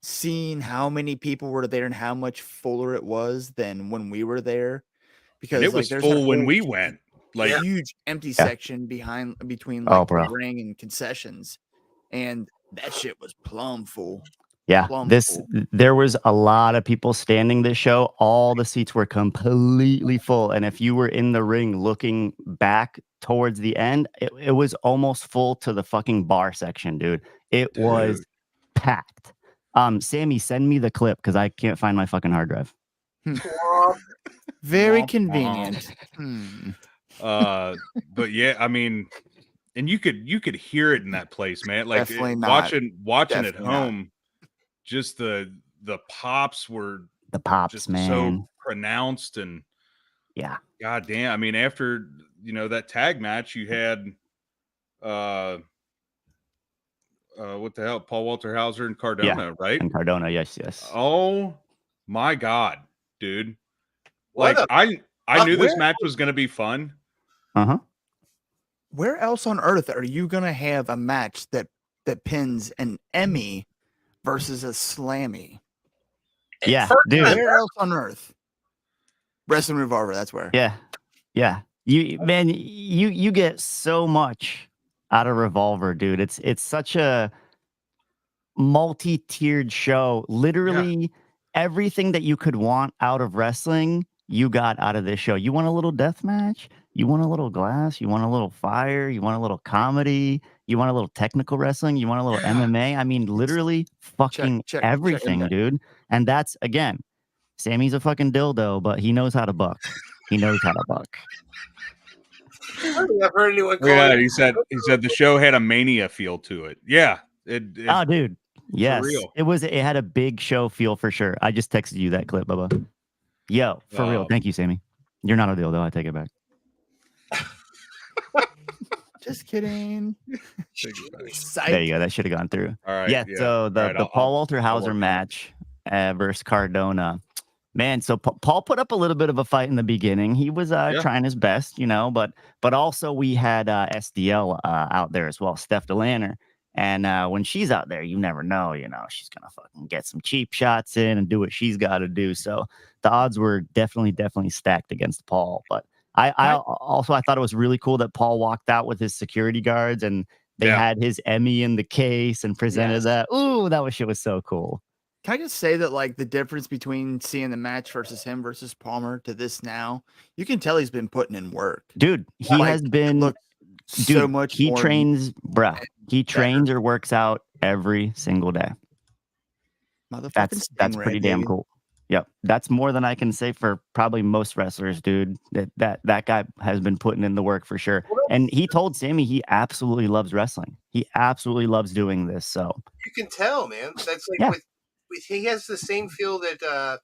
seeing how many people were there and how much fuller it was than when we were there. Because And it was there's full that when whole we went. Like huge empty section between like bro. the ring and concessions, and that shit was plumb full. Yeah, Plumb full. there was a lot of people standing this show. All the seats were completely full. And if you were in the ring looking back towards the end, it was almost full to the fucking bar section, dude. It was packed. Sammy, send me the clip because I can't find my fucking hard drive. Very convenient. But yeah, I mean, and you could hear it in that place, man. Like Definitely not. watching at Definitely home, just the pops were just man. so pronounced and yeah. God damn. I mean, after that tag match, you had what the hell, Paul Walter Hauser and Cardona, right? And Cardona, yes. Oh my God, dude. What Like I knew this match was gonna be fun. Uh-huh. Where else on earth are you gonna have a match that pins an Emmy versus a Slammie? Yeah, dude. Where else on earth? Wrestling Revolver, that's where. Yeah. You get so much out of Revolver, dude. It's such a multi-tiered show. Literally everything that you could want out of wrestling, you got out of this show. You want a little death match? You want a little glass? You want a little fire? You want a little comedy? You want a little technical wrestling? You want a little MMA? I mean, literally fucking everything, dude. And that's, again, Sammy's a fucking dildo, but he knows how to buck. He knows how to buck. I don't think I've heard anyone call Yeah, it. he said the show had a mania feel to it. Yeah. Oh, dude. Yes. real. It had a big show feel for sure. I just texted you that clip, Bubba. Yo, for real. Thank you, Sammy. You're not a dildo. I take it back. Just kidding. There you go. That should have gone through. All right. Yeah. So the All right, Paul Walter Hauser work on it. match versus Cardona. Man, so Paul put up a little bit of a fight in the beginning. He was trying his best, but also we had SDL out there as well, Steph DeLanner. And when she's out there, you never know, she's going to fucking get some cheap shots in and do what she's got to do. So the odds were definitely stacked against Paul. But I thought it was really cool that Paul walked out with his security guards and they had his Emmy in the case and presented that. Ooh, shit was so cool. Can I just say that, like, the difference between seeing the match versus him versus Palmer to this now, you can tell he's been putting in work. Dude, he has been so much he more trains, bruh. He trains or works out every single day. That's pretty damn cool. Yep. That's more than I can say for probably most wrestlers, dude. That guy has been putting in the work for sure. And he told Sammy he absolutely loves wrestling. He absolutely loves doing this. So you can tell, man. That's like with he has the same feel that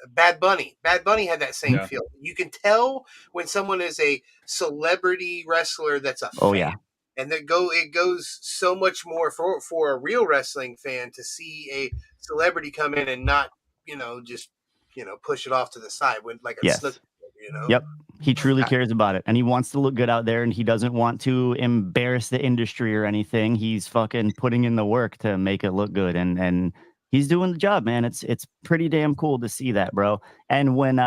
Bad Bunny. Bad Bunny had that same feel. You can tell when someone is a celebrity wrestler that's a fan. And it goes so much more for a real wrestling fan to see a celebrity come in and not, just push it off to the side when like a snooker, Yep. He truly cares about it. And he wants to look good out there and he doesn't want to embarrass the industry or anything. He's fucking putting in the work to make it look good. And he's doing the job, man. It's pretty damn cool to see that, bro. And when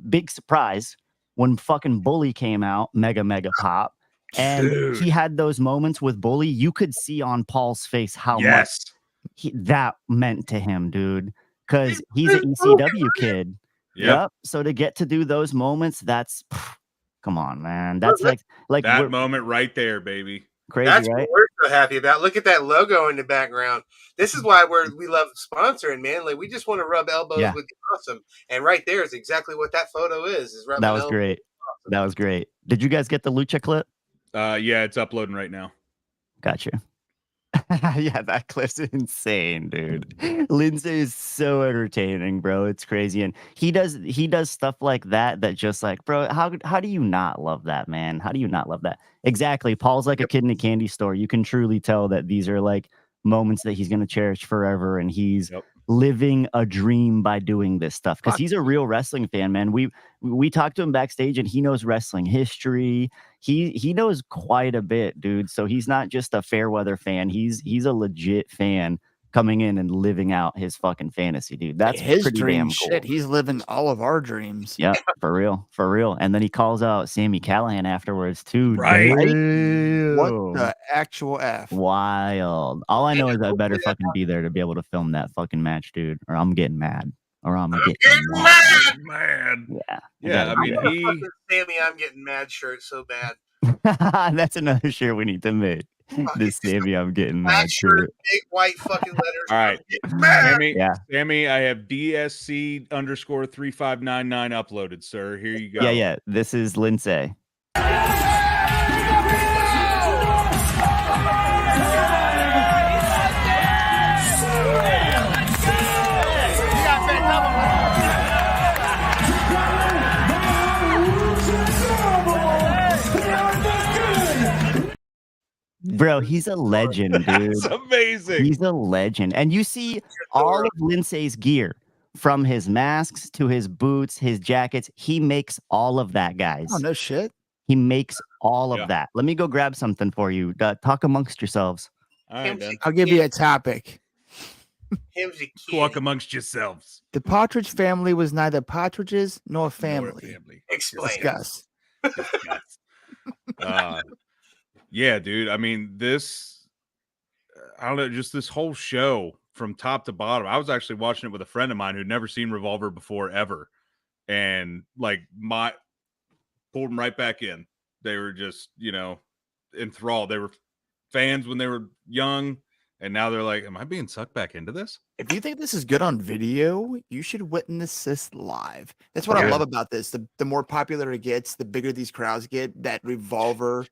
big surprise, when fucking Bully came out, mega pop. And he had those moments with Bully. You could see on Paul's face how much that meant to him, dude. Because he's an ECW kid. Yep. So to get to do those moments, that's come on, man. That's like that moment right there, baby. Crazy, that's right? What we're so happy about. Look at that logo in the background. This is why we love sponsoring, man. Like we just want to rub elbows with the awesome. And right there is exactly what that photo is rubbing that was great. Awesome. That was great. Did you guys get the Lucha clip? Yeah, it's uploading right now. Gotcha. Yeah, that clip's insane, dude. Lindsay is so entertaining, bro. It's crazy. And he does stuff like that just like, bro, how do you not love that, man? How do you not love that? Exactly. Paul's like a kid in a candy store. You can truly tell that these are like moments that he's going to cherish forever. And he's living a dream by doing this stuff because he's a real wrestling fan, man. We talked to him backstage and he knows wrestling history. He knows quite a bit, dude. So he's not just a fair weather fan. He's a legit fan coming in and living out his fucking fantasy, dude. That's his pretty dream damn cool. shit. He's living all of our dreams. Yeah, for real. And then he calls out Sami Callihan afterwards too. Right? What the actual F? Wild. All I know is I better fucking be there to be able to film that fucking match, dude, or I'm getting mad. I'm getting mad. Yeah. I mean, Sammy, I'm getting mad shirt so bad. That's another shirt we need to make. This Sammy, I'm getting mad shirt. Big white fucking letters. All right, Sammy, I have DSC _3599 uploaded, sir. Here you go. Yeah. This is Lindsay. Bro, he's a legend, dude. That's amazing. He's a legend. And you see all of Lindsay's gear, from his masks to his boots, his jackets. He makes all of that, guys. Oh, no shit. He makes all of that. Let me go grab something for you. Talk amongst yourselves. All right, then. I'll give you a topic. Talk amongst yourselves. The Partridge family was neither partridges nor family. Explain. Discuss. Yeah, dude. I mean, I don't know, just this whole show from top to bottom. I was actually watching it with a friend of mine who'd never seen Revolver before ever. And like pulled them right back in. They were just, enthralled. They were fans when they were young. And now they're like, am I being sucked back into this? If you think this is good on video, you should witness this live. That's what I love about this. The more popular it gets, the bigger these crowds get. That Revolver,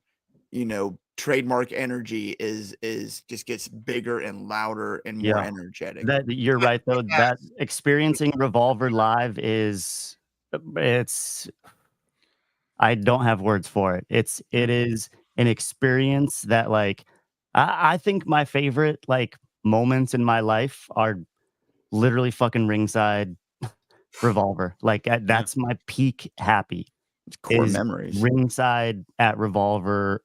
trademark energy is just gets bigger and louder and more energetic. You're right though. That experiencing Revolver live I don't have words for it. It is an experience that like I think my favorite like moments in my life are literally fucking ringside Revolver. Like that's my peak happy. It's core memories. Ringside at Revolver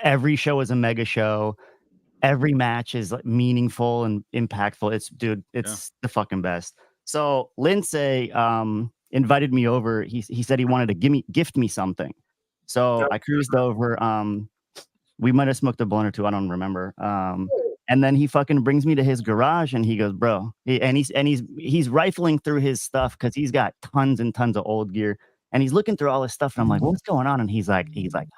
every show is a mega show. Every match is like meaningful and impactful. It's the fucking best. So Lindsay invited me over. He said he wanted to gift me something. So I cruised over. We might have smoked a blunt or two. I don't remember. And then he fucking brings me to his garage and he goes, bro, he's rifling through his stuff because he's got tons and tons of old gear. And he's looking through all this stuff. And I'm like, what's going on? And he's like, he's like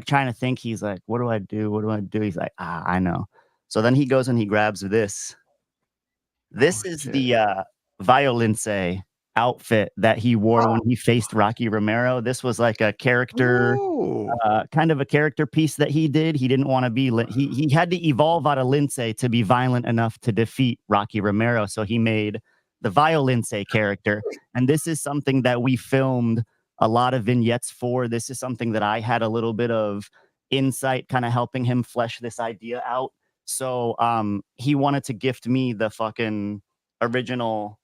trying to think. He's like, what do I do? What do I do? He's like, I know. So then he goes and he grabs this. This is the Violince outfit that he wore when he faced Rocky Romero. This was like a character, kind of a character piece that he did. He didn't want to be, he had to evolve out of Lindsay to be violent enough to defeat Rocky Romero. So he made the Violince character. And this is something that we filmed a lot of vignettes for. This is something that I had a little bit of insight kind of helping him flesh this idea out. So he wanted to gift me the fucking original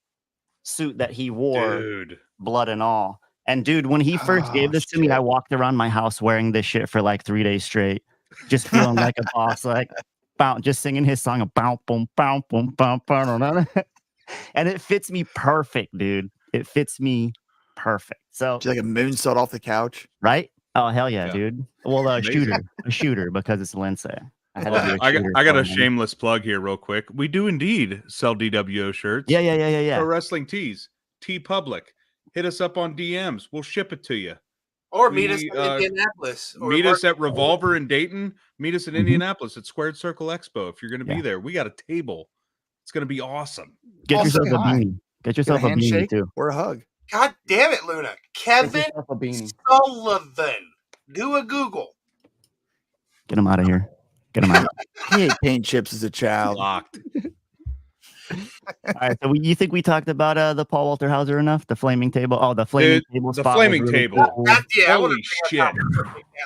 suit that he wore, blood and all. And dude, when he first gave this to me, I walked around my house wearing this shit for like 3 days straight, just feeling like a boss, like just singing his song of boom, boom, boom, boom, boom, boom. And it fits me perfect, dude. It fits me perfect. So like a moonsault off the couch, right? Oh hell yeah, dude. Well, a shooter because it's Lindsay. I got a shameless plug here real quick. We do indeed sell dWo shirts. Yeah. Pro Wrestling Tees, T Public. Hit us up on DMs. We'll ship it to you. Or meet us in Indianapolis. Or meet us at Revolver in Dayton. Meet us in Indianapolis at Squared Circle Expo. If you're going to be there, we got a table. It's going to be awesome. Get yourself a beanie. Get yourself a beanie too. Or a hug. God damn it, Luna. Kevin Sullivan. Do a Google. Get him out of here. Get him out. He ate paint chips as a child. Locked. All right, so you think we talked about the Paul Walter Hauser enough? The flaming table. Oh, the flaming table. The flaming table. Cool. Holy shit! That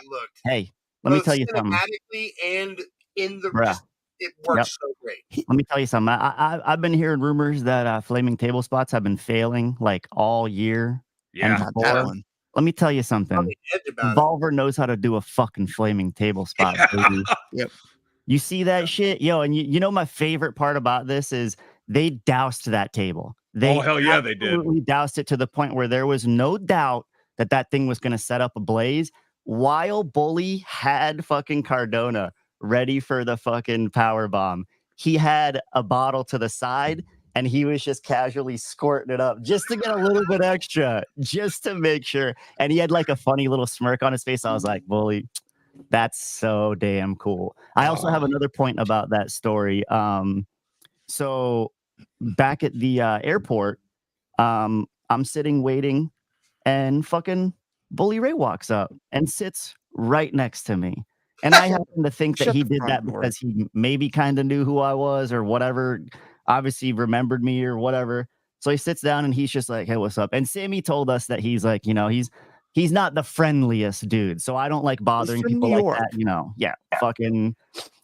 looked. Hey, let me tell you something. Cinematically and in the, it works so great. Let me tell you something. I've been hearing rumors that flaming table spots have been failing like all year. Yeah, let me tell you something. Revolver knows how to do a fucking flaming table spot, baby. Yep. You see that shit? Yo, and you know my favorite part about this is they doused that table. Hell yeah, they did. They doused it to the point where there was no doubt that thing was going to set up a blaze while Bully had fucking Cardona ready for the fucking power bomb. He had a bottle to the side and he was just casually squirting it up just to get a little bit extra, just to make sure. And he had like a funny little smirk on his face. I was like, Bully, that's so damn cool. I also have another point about that story. So back at the airport, I'm sitting waiting and fucking Bully Ray walks up and sits right next to me. And I happen to think that he did that because he maybe kind of knew who I was or whatever. Obviously remembered me or whatever. So he sits down and he's just like, hey, what's up? And Sammy told us that he's like, you know, he's not the friendliest dude. So I don't like bothering people like that, you know. Yeah. Fucking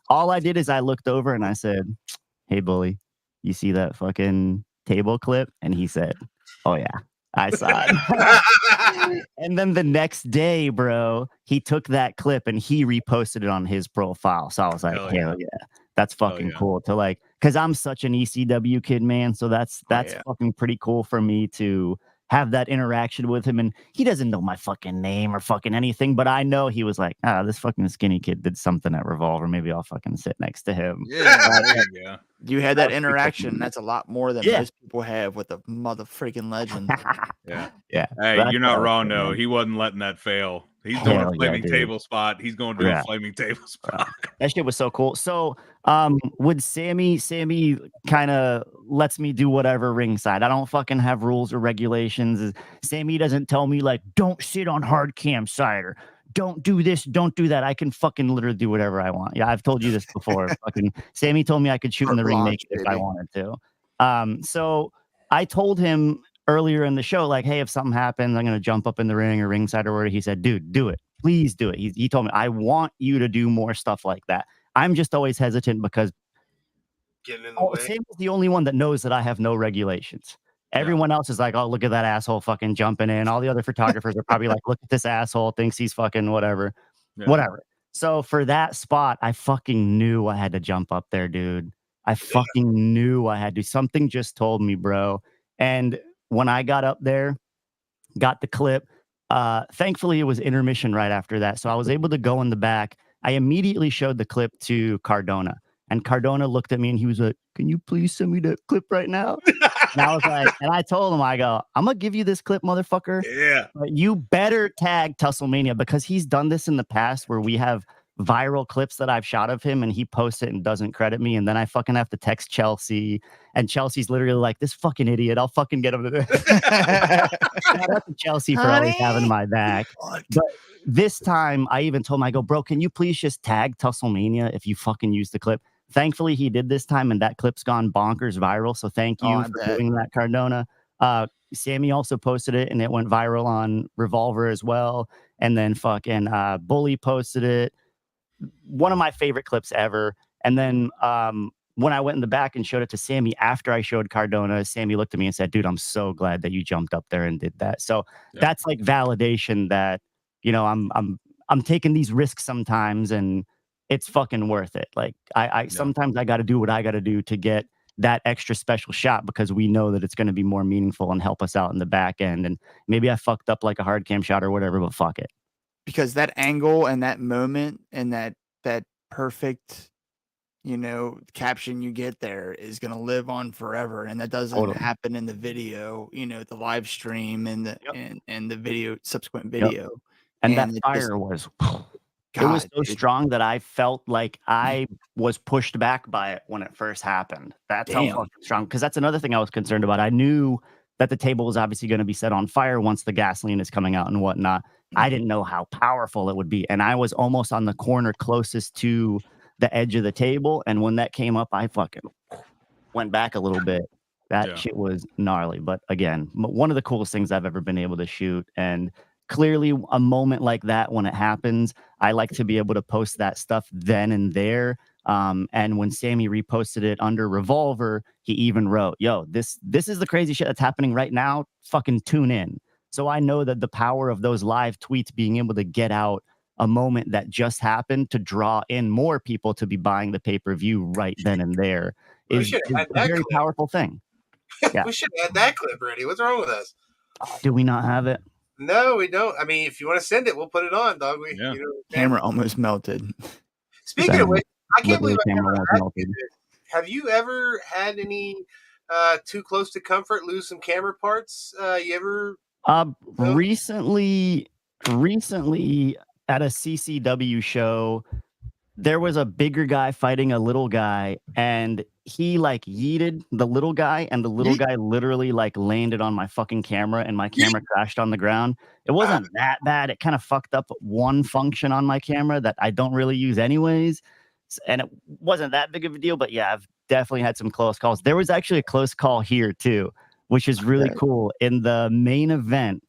all I did is I looked over and I said, hey, Bully, you see that fucking table clip? And he said, oh yeah, I saw it. And then the next day, bro, he took that clip and he reposted it on his profile. So I was like, hell yeah. That's fucking cool to like, because I'm such an ECW kid, man. So that's fucking pretty cool for me to have that interaction with him. And he doesn't know my fucking name or fucking anything, but I know he was like, this fucking skinny kid did something at Revolver. Maybe I'll fucking sit next to him. Yeah. You had that interaction. That's a lot more than most people have with a mother freaking legend. Yeah. Hey, you're not wrong, though. He wasn't letting that fail. He's doing a flaming table spot. He's going to do a flaming table spot. That shit was so cool. So, would Sammy kind of lets me do whatever ringside. I don't fucking have rules or regulations. Sammy doesn't tell me like, don't sit on hard cam side or don't do this, don't do that. I can fucking literally do whatever I want. Yeah, I've told you this before. Fucking Sammy told me I could shoot in the ring naked if I wanted to. So I told him earlier in the show, like, hey, if something happens, I'm going to jump up in the ring or ringside or whatever. He said, dude, do it. Please do it. He told me, I want you to do more stuff like that. I'm just always hesitant because Sam is the only one that knows that I have no regulations. Everyone else is like, oh, look at that asshole fucking jumping in. All the other photographers are probably like, look at this asshole, thinks he's fucking whatever. Whatever. So for that spot, I fucking knew I had to jump up there, dude. I fucking knew I had to. Something just told me, bro. And when I got up there, got the clip, thankfully it was intermission right after that. So I was able to go in the back. I immediately showed the clip to Cardona. And Cardona looked at me and he was like, "Can you please send me that clip right now?" And I was like, and I told him, I go, "I'm going to give you this clip, motherfucker. Yeah. But you better tag TussleMania," because he's done this in the past where we have viral clips that I've shot of him and he posts it and doesn't credit me. And then I fucking have to text Chelsea. And Chelsea's literally like, "This fucking idiot. I'll fucking get him to this." Shout out to Chelsea for always having my back. But this time I even told him, I go, "Bro, can you please just tag TussleMania if you fucking use the clip?" Thankfully, he did this time, and that clip's gone bonkers viral. So thank you for doing that, Cardona. Sammy also posted it, and it went viral on Revolver as well. And then fucking Bully posted it. One of my favorite clips ever. And then when I went in the back and showed it to Sammy after I showed Cardona, Sammy looked at me and said, "Dude, I'm so glad that you jumped up there and did that." So that's like validation that, you know, I'm taking these risks sometimes and it's fucking worth it. Like I sometimes I got to do what I got to do to get that extra special shot because we know that it's going to be more meaningful and help us out in the back end. And maybe I fucked up like a hard cam shot or whatever, but fuck it. Because that angle and that moment and that perfect, you know, caption you get there is going to live on forever. And that doesn't happen in the video, you know, the live stream and the and the video, subsequent video. And that fire was it was so strong that I felt like I was pushed back by it when it first happened. That's how fucking strong. Because that's another thing I was concerned about. I knew that the table was obviously going to be set on fire once the gasoline is coming out and whatnot. I didn't know how powerful it would be. And I was almost on the corner closest to the edge of the table. And when that came up, I fucking went back a little bit. That shit was gnarly. But again, one of the coolest things I've ever been able to shoot. And clearly a moment like that, when it happens, I like to be able to post that stuff then and there. And when Sammy reposted it under Revolver, he even wrote, "Yo, this is the crazy shit that's happening right now. Fucking tune in." So I know that the power of those live tweets being able to get out a moment that just happened to draw in more people to be buying the pay-per-view right then and there is a very powerful thing. Yeah. We should add that clip, Reddy. What's wrong with us? Do we not have it? No, we don't. I mean, if you want to send it, we'll put it on, dog. You know, camera almost melted. Speaking of which, I can't believe I never asked you this. Have you ever had any too close to comfort lose some camera parts? You ever? Recently at a CCW show, there was a bigger guy fighting a little guy, and he like yeeted the little guy, and the little guy literally like landed on my fucking camera, and my camera crashed on the ground. It wasn't that bad. It kind of fucked up one function on my camera that I don't really use anyways, and it wasn't that big of a deal. But yeah, I've definitely had some close calls. There was actually a close call here too, which is really cool. In the main event,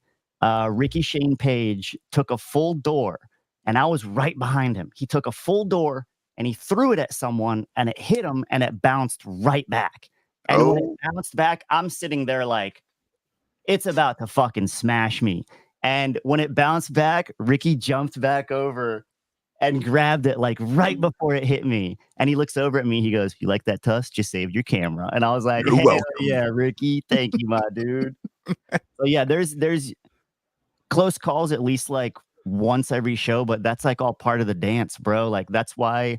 Ricky Shane Page took a full door, and I was right behind him. He took a full door and he threw it at someone, and it hit him, and it bounced right back. And when it bounced back, I'm sitting there like, it's about to fucking smash me. And when it bounced back, Ricky jumped back over and grabbed it like right before it hit me. And he looks over at me. He goes, "You like that, Tuss? Just saved your camera." And I was like, "Hell yeah, Ricky. Thank you, my dude." So yeah, there's close calls at least like once every show, but that's like all part of the dance, bro. Like that's why,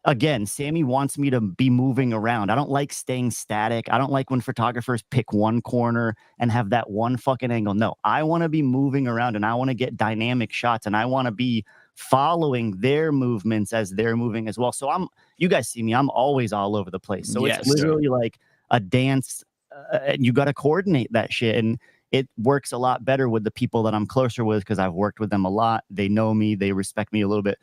again, Sammy wants me to be moving around. I don't like staying static. I don't like when photographers pick one corner and have that one fucking angle. No, I want to be moving around, and I want to get dynamic shots, and I want to be following their movements as they're moving as well. So you guys see me, I'm always all over the place. So it's literally like a dance, and you got to coordinate that shit. And it works a lot better with the people that I'm closer with because I've worked with them a lot. They know me. They respect me a little bit.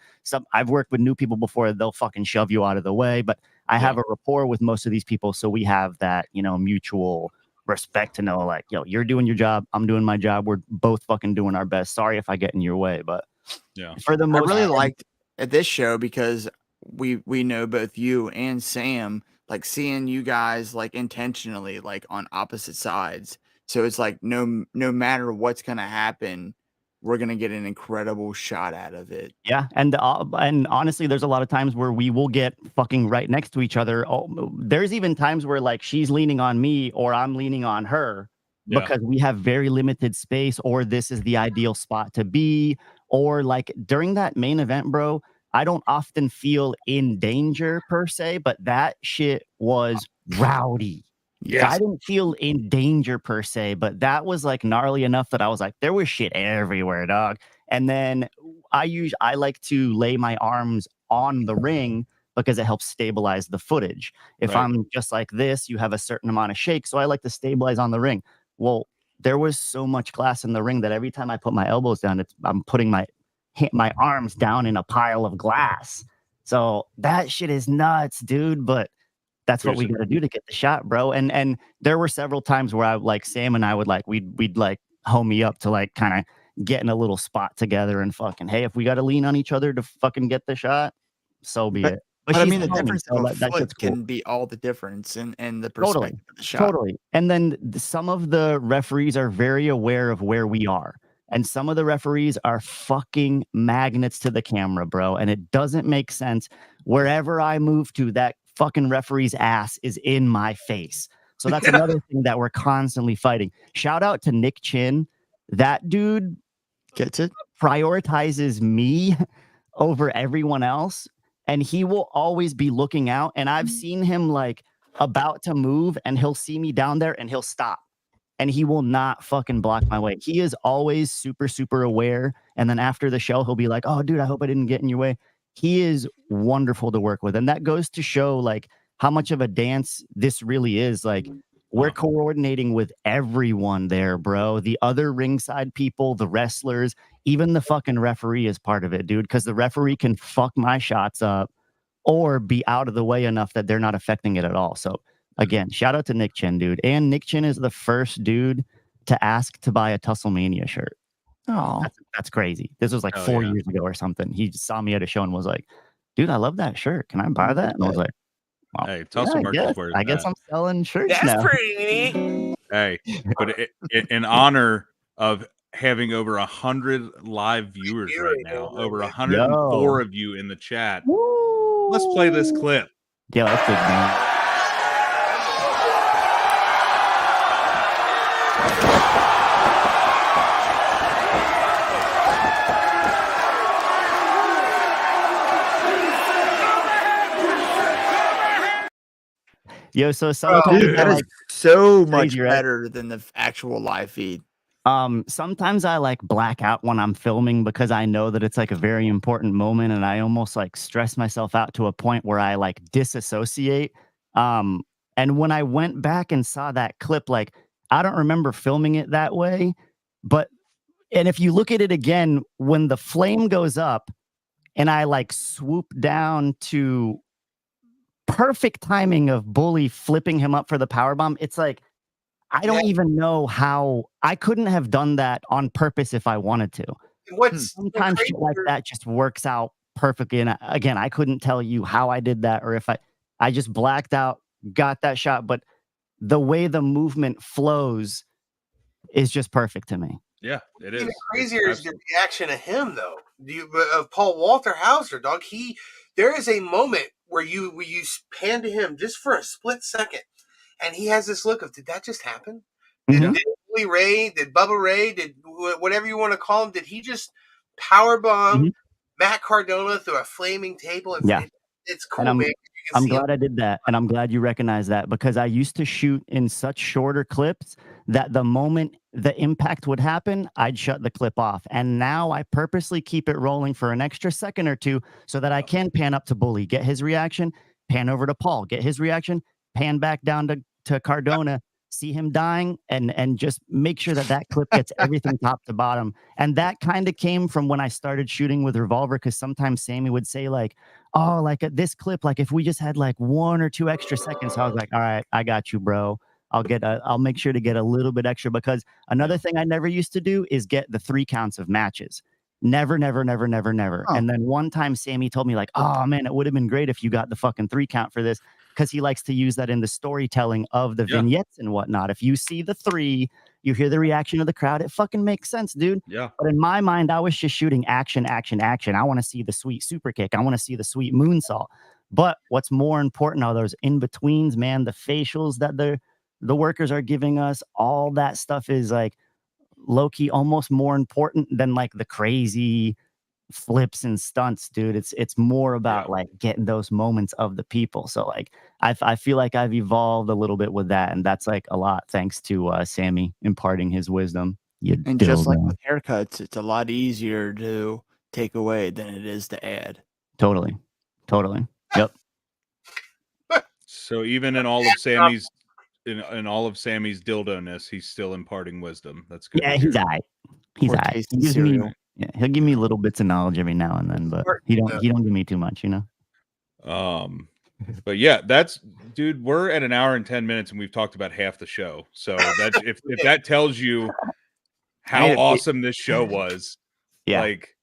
I've worked with new people before. They'll fucking shove you out of the way. But I have a rapport with most of these people. So we have that, you know, mutual respect to know like, yo, you're doing your job. I'm doing my job. We're both fucking doing our best. Sorry if I get in your way. But for the most I really liked at this show because we know both you and Sam, like seeing you guys like intentionally like on opposite sides. So it's like no matter what's gonna happen, we're gonna get an incredible shot out of it. Yeah, and honestly, there's a lot of times where we will get fucking right next to each other. Oh, there's even times where like she's leaning on me or I'm leaning on her because we have very limited space, or this is the ideal spot to be, or like during that main event, bro. I don't often feel in danger per se, but that shit was rowdy. Yeah, I didn't feel in danger per se, but that was like gnarly enough that I was like, there was shit everywhere, dog. And then I like to lay my arms on the ring because it helps stabilize the footage. If I'm just like this, you have a certain amount of shake, so I like to stabilize on the ring. Well, there was so much glass in the ring that every time I put my elbows down, I'm putting my arms down in a pile of glass. So that shit is nuts, dude. But that's what we got to do to get the shot, bro. And there were several times where I like Sam and I would like we'd like homie up to like kind of get in a little spot together and fucking, hey, if we got to lean on each other to fucking get the shot, so be it. But I mean, the difference of a foot can be all the difference in the perspective of the shot. Totally. And then some of the referees are very aware of where we are. And some of the referees are fucking magnets to the camera, bro. And it doesn't make sense. Wherever I move to, that fucking referee's ass is in my face. So that's another thing that we're constantly fighting. Shout out to Nick Chin. That dude gets it, prioritizes me over everyone else. And he will always be looking out. And I've seen him like about to move and he'll see me down there and he'll stop. And he will not fucking block my way. He is always super, super aware. And then after the show, he'll be like, oh, dude, I hope I didn't get in your way. He is wonderful to work with. And that goes to show like how much of a dance this really is. Like we're coordinating with everyone there, bro. The other ringside people, the wrestlers, even the fucking referee is part of it, dude. Because the referee can fuck my shots up or be out of the way enough that they're not affecting it at all. So again, shout out to Nick Chin, dude. And Nick Chin is the first dude to ask to buy a TussleMania shirt. Oh, that's crazy. This was like 4 years ago or something. He saw me at a show and was like, dude, I love that shirt. Can I buy that? And I was like, well, hey, Tussle I guess I'm selling shirts That's now. pretty neat. Hey, but in honor of having over 100 live viewers right now, over 104 of you in the chat, let's play this clip. Yeah, that's good, man. Yo, so sometimes that is so much better than the actual live feed. Sometimes I like black out when I'm filming because I know that it's like a very important moment and I almost like stress myself out to a point where I like disassociate. And when I went back and saw that clip, like I don't remember filming it that way, and if you look at it again, when the flame goes up and I like swoop down to perfect timing of Bully flipping him up for the powerbomb, it's like I don't even know how I couldn't have done that on purpose if I wanted to. Sometimes shit like that just works out perfectly. And again, I couldn't tell you how I did that or if I just blacked out, got that shot. But the way the movement flows is just perfect to me. Yeah, it is. Even crazier is the reaction of him, though. Of Paul Walter Hauser, dog. There is a moment where you pan to him just for a split second, and he has this look of, did that just happen? Did Bully Ray, did Bubba Ray, did whatever you want to call him, did he just powerbomb Matt Cardona through a flaming table? And it's cool, man. I'm glad I did that, and I'm glad you recognize that because I used to shoot in such shorter clips that the moment the impact would happen, I'd shut the clip off. And now I purposely keep it rolling for an extra second or two so that I can pan up to Bully, get his reaction, pan over to Paul, get his reaction, pan back down to Cardona, see him dying, and just make sure that clip gets everything top to bottom. And that kind of came from when I started shooting with Revolver, because sometimes Sammy would say like, oh, like this clip, like if we just had like 1 or 2 extra seconds. So I was like, all right, I got you, bro. I'll make sure to get a little bit extra, because another thing I never used to do is get the 3 counts of matches. Never. Oh. And then one time Sammy told me like, oh man, it would have been great if you got the fucking 3 count for this. because he likes to use that in the storytelling of the vignettes and whatnot. If you see the 3, you hear the reaction of the crowd, it fucking makes sense, dude. Yeah. But in my mind, I was just shooting action, action, action. I want to see the sweet super kick. I want to see the sweet moonsault. But what's more important are those in-betweens, man, the facials that the workers are giving us. All that stuff is like low-key almost more important than like the crazy flips and stunts, dude. It's more about like getting those moments of the people. So like I feel like I've evolved a little bit with that, and that's like a lot thanks to Sammy imparting his wisdom. And just like with haircuts, it's a lot easier to take away than it is to add. Totally. Yep. So even in all of Sammy's in all of Sammy's dildo-ness, he's still imparting wisdom. That's good. Yeah, he's all right. He's all right. He'll give me little bits of knowledge every now and then, but he don't give me too much, you know. But yeah, that's, dude, we're at 1 hour and 10 minutes and we've talked about half the show. So that if that tells you how awesome this show was, like,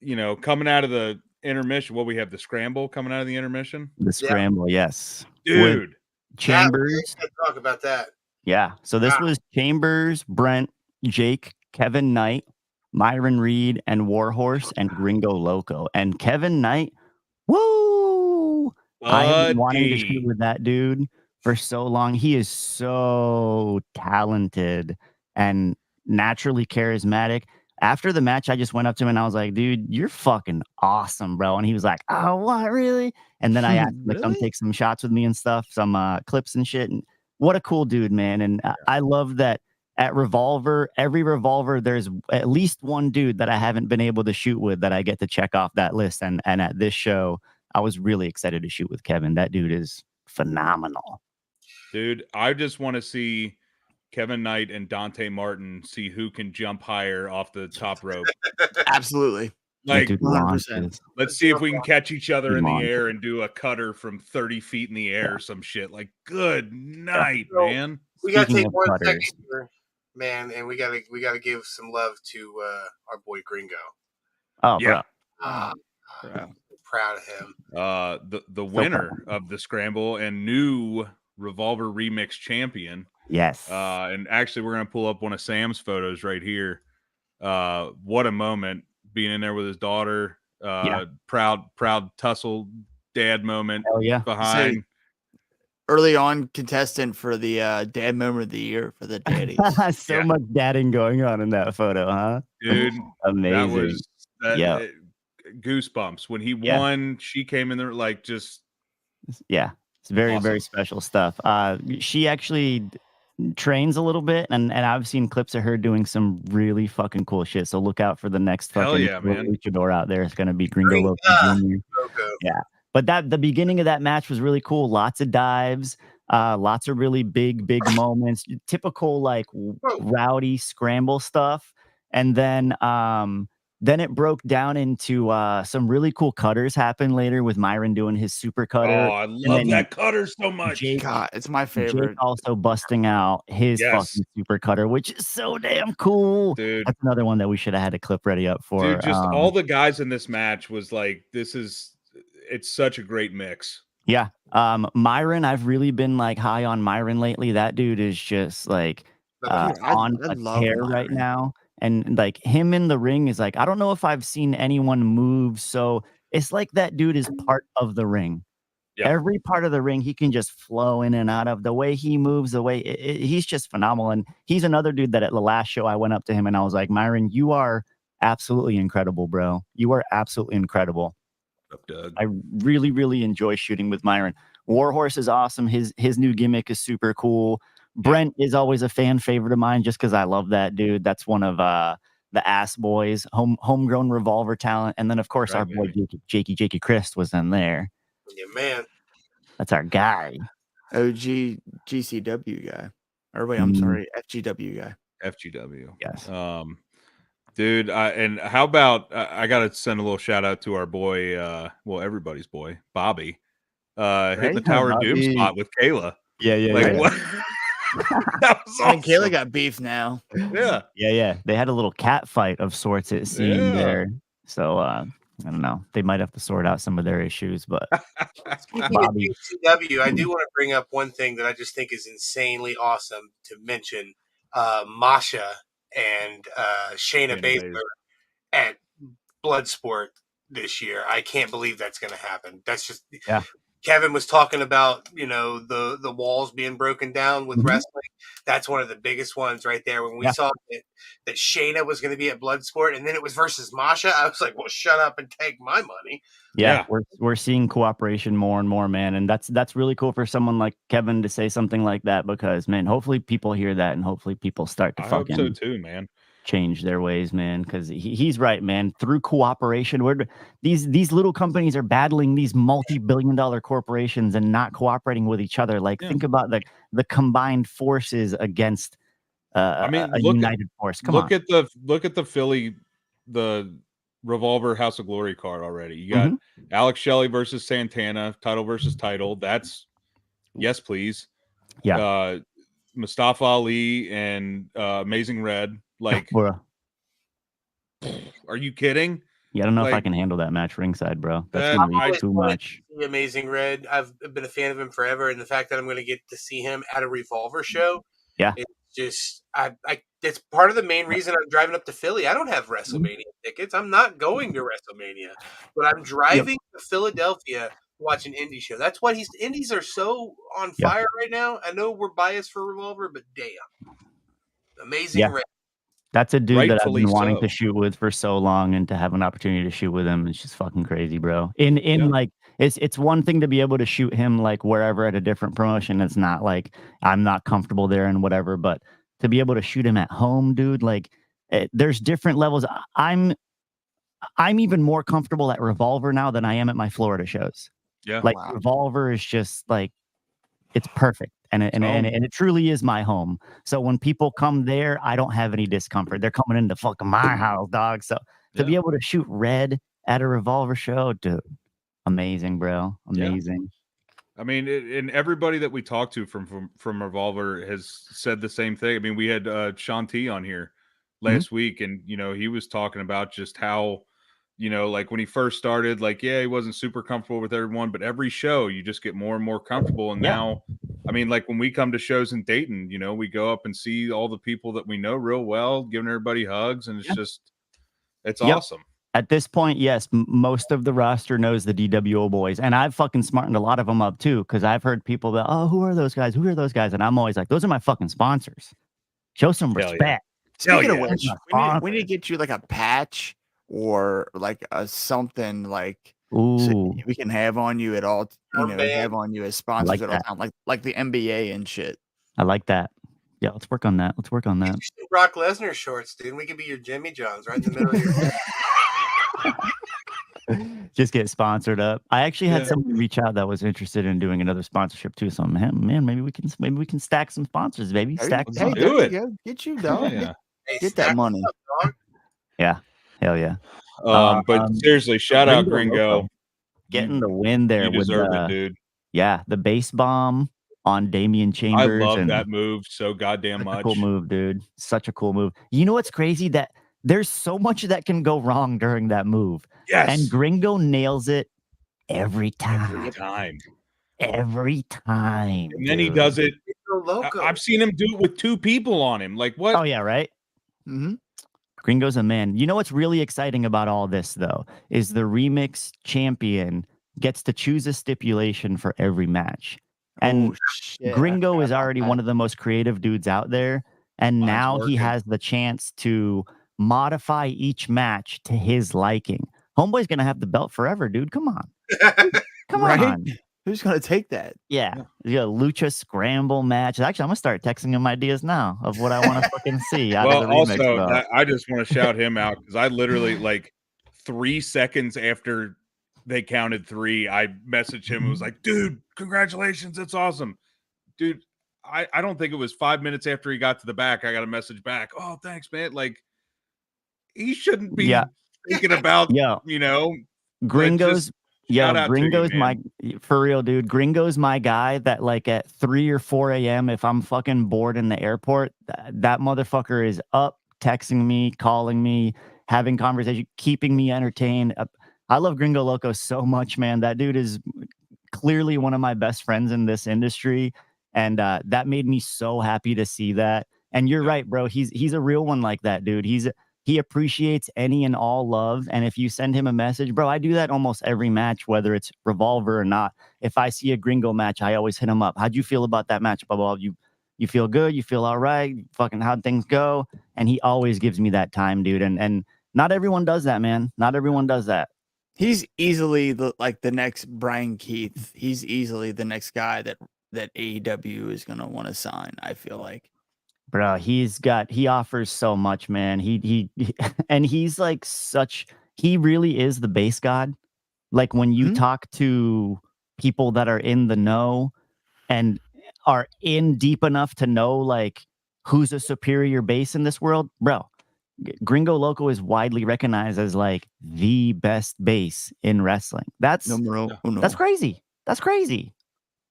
you know, coming out of the intermission, we have the scramble coming out of the intermission. The scramble, yes, dude. With Chambers. Talk about that. Yeah. So this was Chambers, Brent, Jake, Kevin Knight, Myron Reed, and Warhorse, and Gringo Loco. And Kevin Knight, woo! I have been wanting to shoot with that dude for so long. He is so talented and naturally charismatic. After the match, I just went up to him and I was like, dude, you're fucking awesome, bro. And he was like, oh, what, really? And then I asked him to come take some shots with me and stuff, some clips and shit. And what a cool dude, man. And I love that at Revolver, every Revolver, there's at least one dude that I haven't been able to shoot with that I get to check off that list. And at this show, I was really excited to shoot with Kevin. That dude is phenomenal. Dude, I just want to see Kevin Knight and Dante Martin see who can jump higher off the top rope. Absolutely. Like, 100%. Let's see if we can catch each other in the air and do a cutter from 30 feet in the air or some shit. Like, good night, man. We got to take 1 second here, man, and we gotta give some love to our boy Gringo. Oh, yeah. Bro. Proud of him. The winner of the scramble and new Revolver Remix champion. Yes. And actually, we're gonna pull up one of Sam's photos right here. What a moment being in there with his daughter. Proud Tussle dad moment. Hell yeah. Behind. Early on contestant for the dad moment of the year for the daddies. So much dadding going on in that photo, huh? Dude, amazing. Goosebumps when he won. She came in there like just it's very awesome. Very special stuff. She actually trains a little bit, and I've seen clips of her doing some really fucking cool shit. So look out for the next fucking luchador out there. It's gonna be Gringo Loco Jr. Yeah. But the beginning of that match was really cool. Lots of dives, lots of really big moments, typical like rowdy scramble stuff. And then it broke down into some really cool cutters happen later with Myron doing his super cutter. Oh, I love that cutter so much. God, it's my favorite. Jake also busting out his fucking super cutter, which is so damn cool. Dude. That's another one that we should have had a clip ready up for. Dude, just all the guys in this match was like, it's such a great mix. Yeah. Myron, I've really been like high on Myron lately. That dude is just like on a tear right now. And like him in the ring is like, I don't know if I've seen anyone move. So it's like that dude is part of the ring. Yep. Every part of the ring, he can just flow in and out of the way he moves, the way he's just phenomenal. And he's another dude that at the last show I went up to him and I was like, Myron, you are absolutely incredible, bro. You are absolutely incredible. Up, Doug. I really, really enjoy shooting with Myron. Warhorse is awesome. His new gimmick is super cool. Brent is always a fan favorite of mine just because I love that dude. That's one of the ass boys, homegrown Revolver talent. And then, of course, our boy Jakey Christ was in there. Yeah, man. That's our guy. OG GCW guy. Or wait, I'm sorry, FGW guy. FGW. Yes. Dude, and how about I got to send a little shout out to our boy, everybody's boy, Bobby, hitting the Tower of Doom spot with Kayla. Yeah. What? That was awesome. And Kayla got beef now. Yeah. They had a little cat fight of sorts, it seemed there. So I don't know. They might have to sort out some of their issues, but Speaking Bobby. of GCW, I do want to bring up one thing that I just think is insanely awesome to mention. Masha and Shayna Baszler at Bloodsport this year. I can't believe that's going to happen. That's just Kevin was talking about, the walls being broken down with wrestling. That's one of the biggest ones right there. When we saw that Shayna was going to be at Bloodsport and then it was versus Masha, I was like, well, shut up and take my money. Yeah. We're seeing cooperation more and more, man. And that's really cool for someone like Kevin to say something like that, because, man, hopefully people hear that and hopefully people start to hope so too, man. Change their ways, man, because he's right, man. Through cooperation, these little companies are battling these multi-billion-dollar corporations and not cooperating with each other. Like, think about the combined forces against a united force. Look at the Philly, the Revolver House of Glory card already. You got Alex Shelley versus Santana, title versus title. That's yes, please. Yeah. Mustafa Ali and Amazing Red. Like, are you kidding? Yeah, I don't know if I can handle that match ringside, bro. That's gonna be too much. Amazing Red. I've been a fan of him forever, and the fact that I'm going to get to see him at a Revolver show, it's just it's part of the main reason I'm driving up to Philly. I don't have WrestleMania tickets. I'm not going to WrestleMania, but I'm driving to Philadelphia to watch an indie show. That's what indies are so on fire right now. I know we're biased for Revolver, but damn, Amazing Red. That's a dude that I've been wanting to shoot with for so long, and to have an opportunity to shoot with him is just fucking crazy, bro. Like, it's one thing to be able to shoot him like wherever at a different promotion. It's not like I'm not comfortable there and whatever, but to be able to shoot him at home, dude, like there's different levels. I'm even more comfortable at Revolver now than I am at my Florida shows. Yeah, like Revolver is just like, it's perfect. And it truly is my home. So when people come there, I don't have any discomfort. They're coming into fucking my house, dog. So to be able to shoot Red at a Revolver show, dude, amazing, bro. Amazing. I mean, and everybody that we talked to from Revolver has said the same thing. I mean, we had Shanti on here last week, and he was talking about just how, like when he first started, like, he wasn't super comfortable with everyone, but every show you just get more and more comfortable. And now, I mean, like when we come to shows in Dayton, we go up and see all the people that we know real well, giving everybody hugs, and it's just, it's awesome. At this point, yes, most of the roster knows the dWo boys, and I've fucking smartened a lot of them up too, because I've heard people that, oh, who are those guys? Who are those guys? And I'm always like, those are my fucking sponsors. Show some respect. Speaking of which, we need to get you like a patch or like something like so we can have on you at all, have on you as sponsors at all time, like the NBA and shit. I like that. Yeah, let's work on that. Let's work on that. Brock Lesnar shorts, dude. We could be your Jimmy Johns right in the middle of your Just get sponsored up. I actually had someone reach out that was interested in doing another sponsorship too. So man, maybe we can stack some sponsors, baby. Stack. Hey, do it. Get you, dog. Get that money. Up, yeah. Hell yeah. But seriously, shout out Gringo. Getting the win there. You deserve it, dude. Yeah, the base bomb on Damian Chambers. I love that move so goddamn much. Cool move, dude. Such a cool move. You know what's crazy? That there's so much that can go wrong during that move. Yes. And Gringo nails it every time. Every time. And then he does it. I've seen him do it with two people on him. Like, what? Oh, yeah, right? Mm-hmm. Gringo's a man. You know what's really exciting about all this, though, is the remix champion gets to choose a stipulation for every match. And Gringo is already one of the most creative dudes out there. And now he has the chance to modify each match to his liking. Homeboy's going to have the belt forever, dude. Come on. Come on. Who's going to take that? Yeah. Lucha Scramble match. Actually, I'm going to start texting him ideas now of what I want to fucking see. Well, also, I just want to shout him out because I literally, like, 3 seconds after they counted 3, I messaged him and was like, dude, congratulations. That's awesome. Dude, I don't think it was 5 minutes after he got to the back, I got a message back. Oh, thanks, man. Like, he shouldn't be thinking about, Gringo's. Yeah, Gringo's for real, dude. Gringo's my guy that, like, at 3 or 4 a.m., if I'm fucking bored in the airport, that motherfucker is up, texting me, calling me, having conversation, keeping me entertained. I love Gringo Loco so much, man. That dude is clearly one of my best friends in this industry, and that made me so happy to see that. And you're right, bro. He's a real one like that, dude. He appreciates any and all love, and if you send him a message, bro, I do that almost every match, whether it's Revolver or not. If I see a Gringo match, I always hit him up. How'd you feel about that match? Blah, blah, blah. You feel good? You feel all right? Fucking how'd things go? And he always gives me that time, dude. And not everyone does that, man. Not everyone does that. He's easily the next Brian Keith. He's easily the next guy that AEW is gonna want to sign. I feel like, bro, he offers so much, man. He and he's like he really is the base god. Like when you talk to people that are in the know and are in deep enough to know like who's a superior base in this world, bro. Gringo Loco is widely recognized as like the best base in wrestling. That's crazy. That's crazy.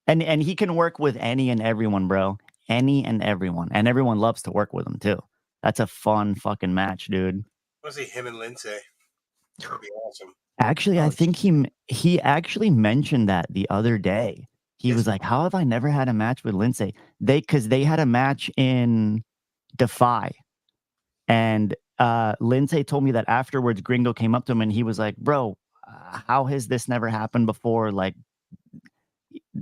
And he can work with any and everyone, bro. Any and everyone. And everyone loves to work with him too. That's a fun fucking match, dude. I want to see him and Lindsay. That'd be awesome. Actually, I think he actually mentioned that the other day. He was like, how have I never had a match with Lindsay? Because they had a match in Defy. And Lindsay told me that afterwards, Gringo came up to him and he was like, bro, how has this never happened before? Like,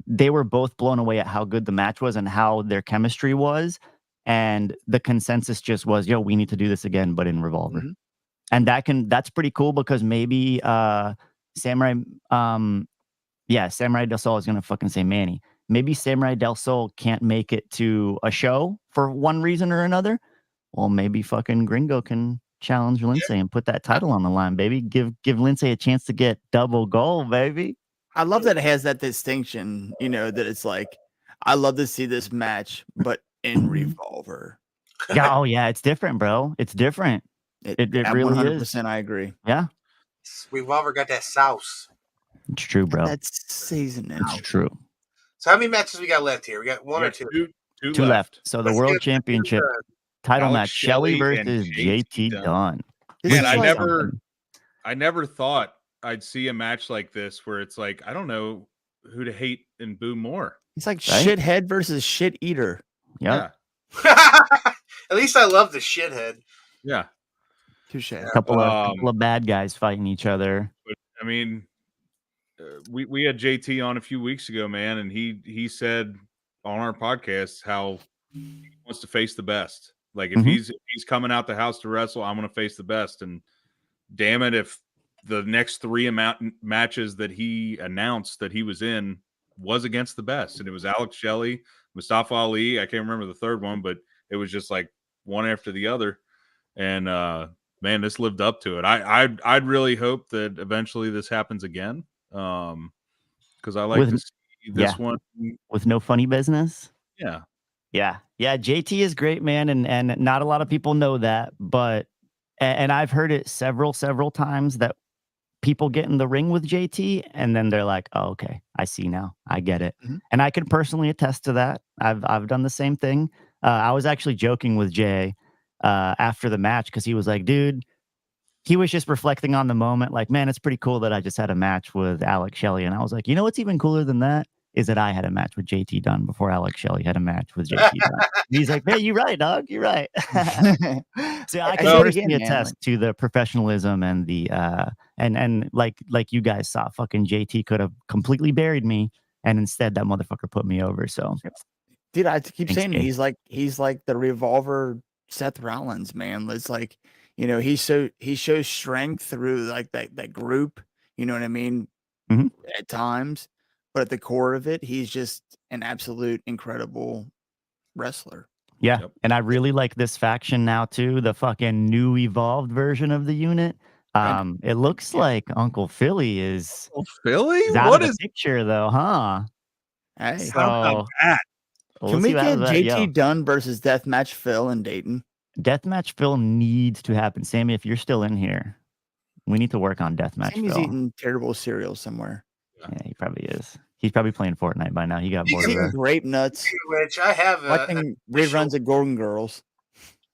they were both blown away at how good the match was and how their chemistry was. And the consensus just was, yo, we need to do this again, but in Revolver. And that's pretty cool because maybe Samurai Del Sol is going to fucking say Manny. Maybe Samurai Del Sol can't make it to a show for one reason or another. Well, maybe fucking Gringo can challenge Lindsay and put that title on the line, baby. Give Lindsay a chance to get double gold, baby. I love that it has that distinction, that it's like, I love to see this match, but in Revolver. Yeah, oh yeah, it's different, bro. It's different. It really 100% is. I agree. Yeah. Revolver got that sauce. It's true, bro. That's seasoning. It's true. So how many matches we got left here? We got one or two? Two left. So the World Championship title match, Shelley versus JT Dunn. And I never thought I'd see a match like this where it's like, I don't know who to hate and boo more. It's like shithead versus shit eater. Yeah. At least I love the shithead. Yeah. Touche. A couple of bad guys fighting each other. But I mean, we had JT on a few weeks ago, man, and he said on our podcast how he wants to face the best. Like if he's coming out the house to wrestle, I'm going to face the best. And damn it, if the next three matches that he announced that he was in was against the best, and it was Alex Shelley, Mustafa Ali. I can't remember the third one, but it was just like one after the other. And man, this lived up to it. I'd really hope that eventually this happens again. Because I like to see this one with no funny business. Yeah. Yeah. JT is great, man. And not a lot of people know that, but, and I've heard it several times that people get in the ring with JT and then they're like, oh, okay, I see now. I get it. And I can personally attest to that. I've done the same thing. I was actually joking with Jay after the match because he was like, dude, he was just reflecting on the moment. Like, man, it's pretty cool that I just had a match with Alex Shelley. And I was like, you know what's even cooler than that? Is that I had a match with JT Dunn before Alex Shelley had a match with JT Dunn. He's like, hey, you're right, dog. You're right. So I can personally attest to the professionalism and the and like you guys saw, fucking JT could have completely buried me, and instead that motherfucker put me over. So, dude, I keep saying he's like the Revolver Seth Rollins, man. It's like, he shows strength through like that group. You know what I mean? At times. But at the core of it, he's just an absolute incredible wrestler. Yeah. Yep. And I really like this faction now too. The fucking new evolved version of the unit. It looks like Uncle Philly is out of the picture though, huh? Hey, so, how about that? Can we get JT Dunn versus Deathmatch Phil in Dayton? Deathmatch Phil needs to happen. Sammy, if you're still in here, we need to work on Deathmatch Phil. Sammy's eating terrible cereal somewhere. Yeah, he probably is. He's probably playing Fortnite by now. He got bored of it. Grape nuts. Which I have watching reruns of Golden Girls.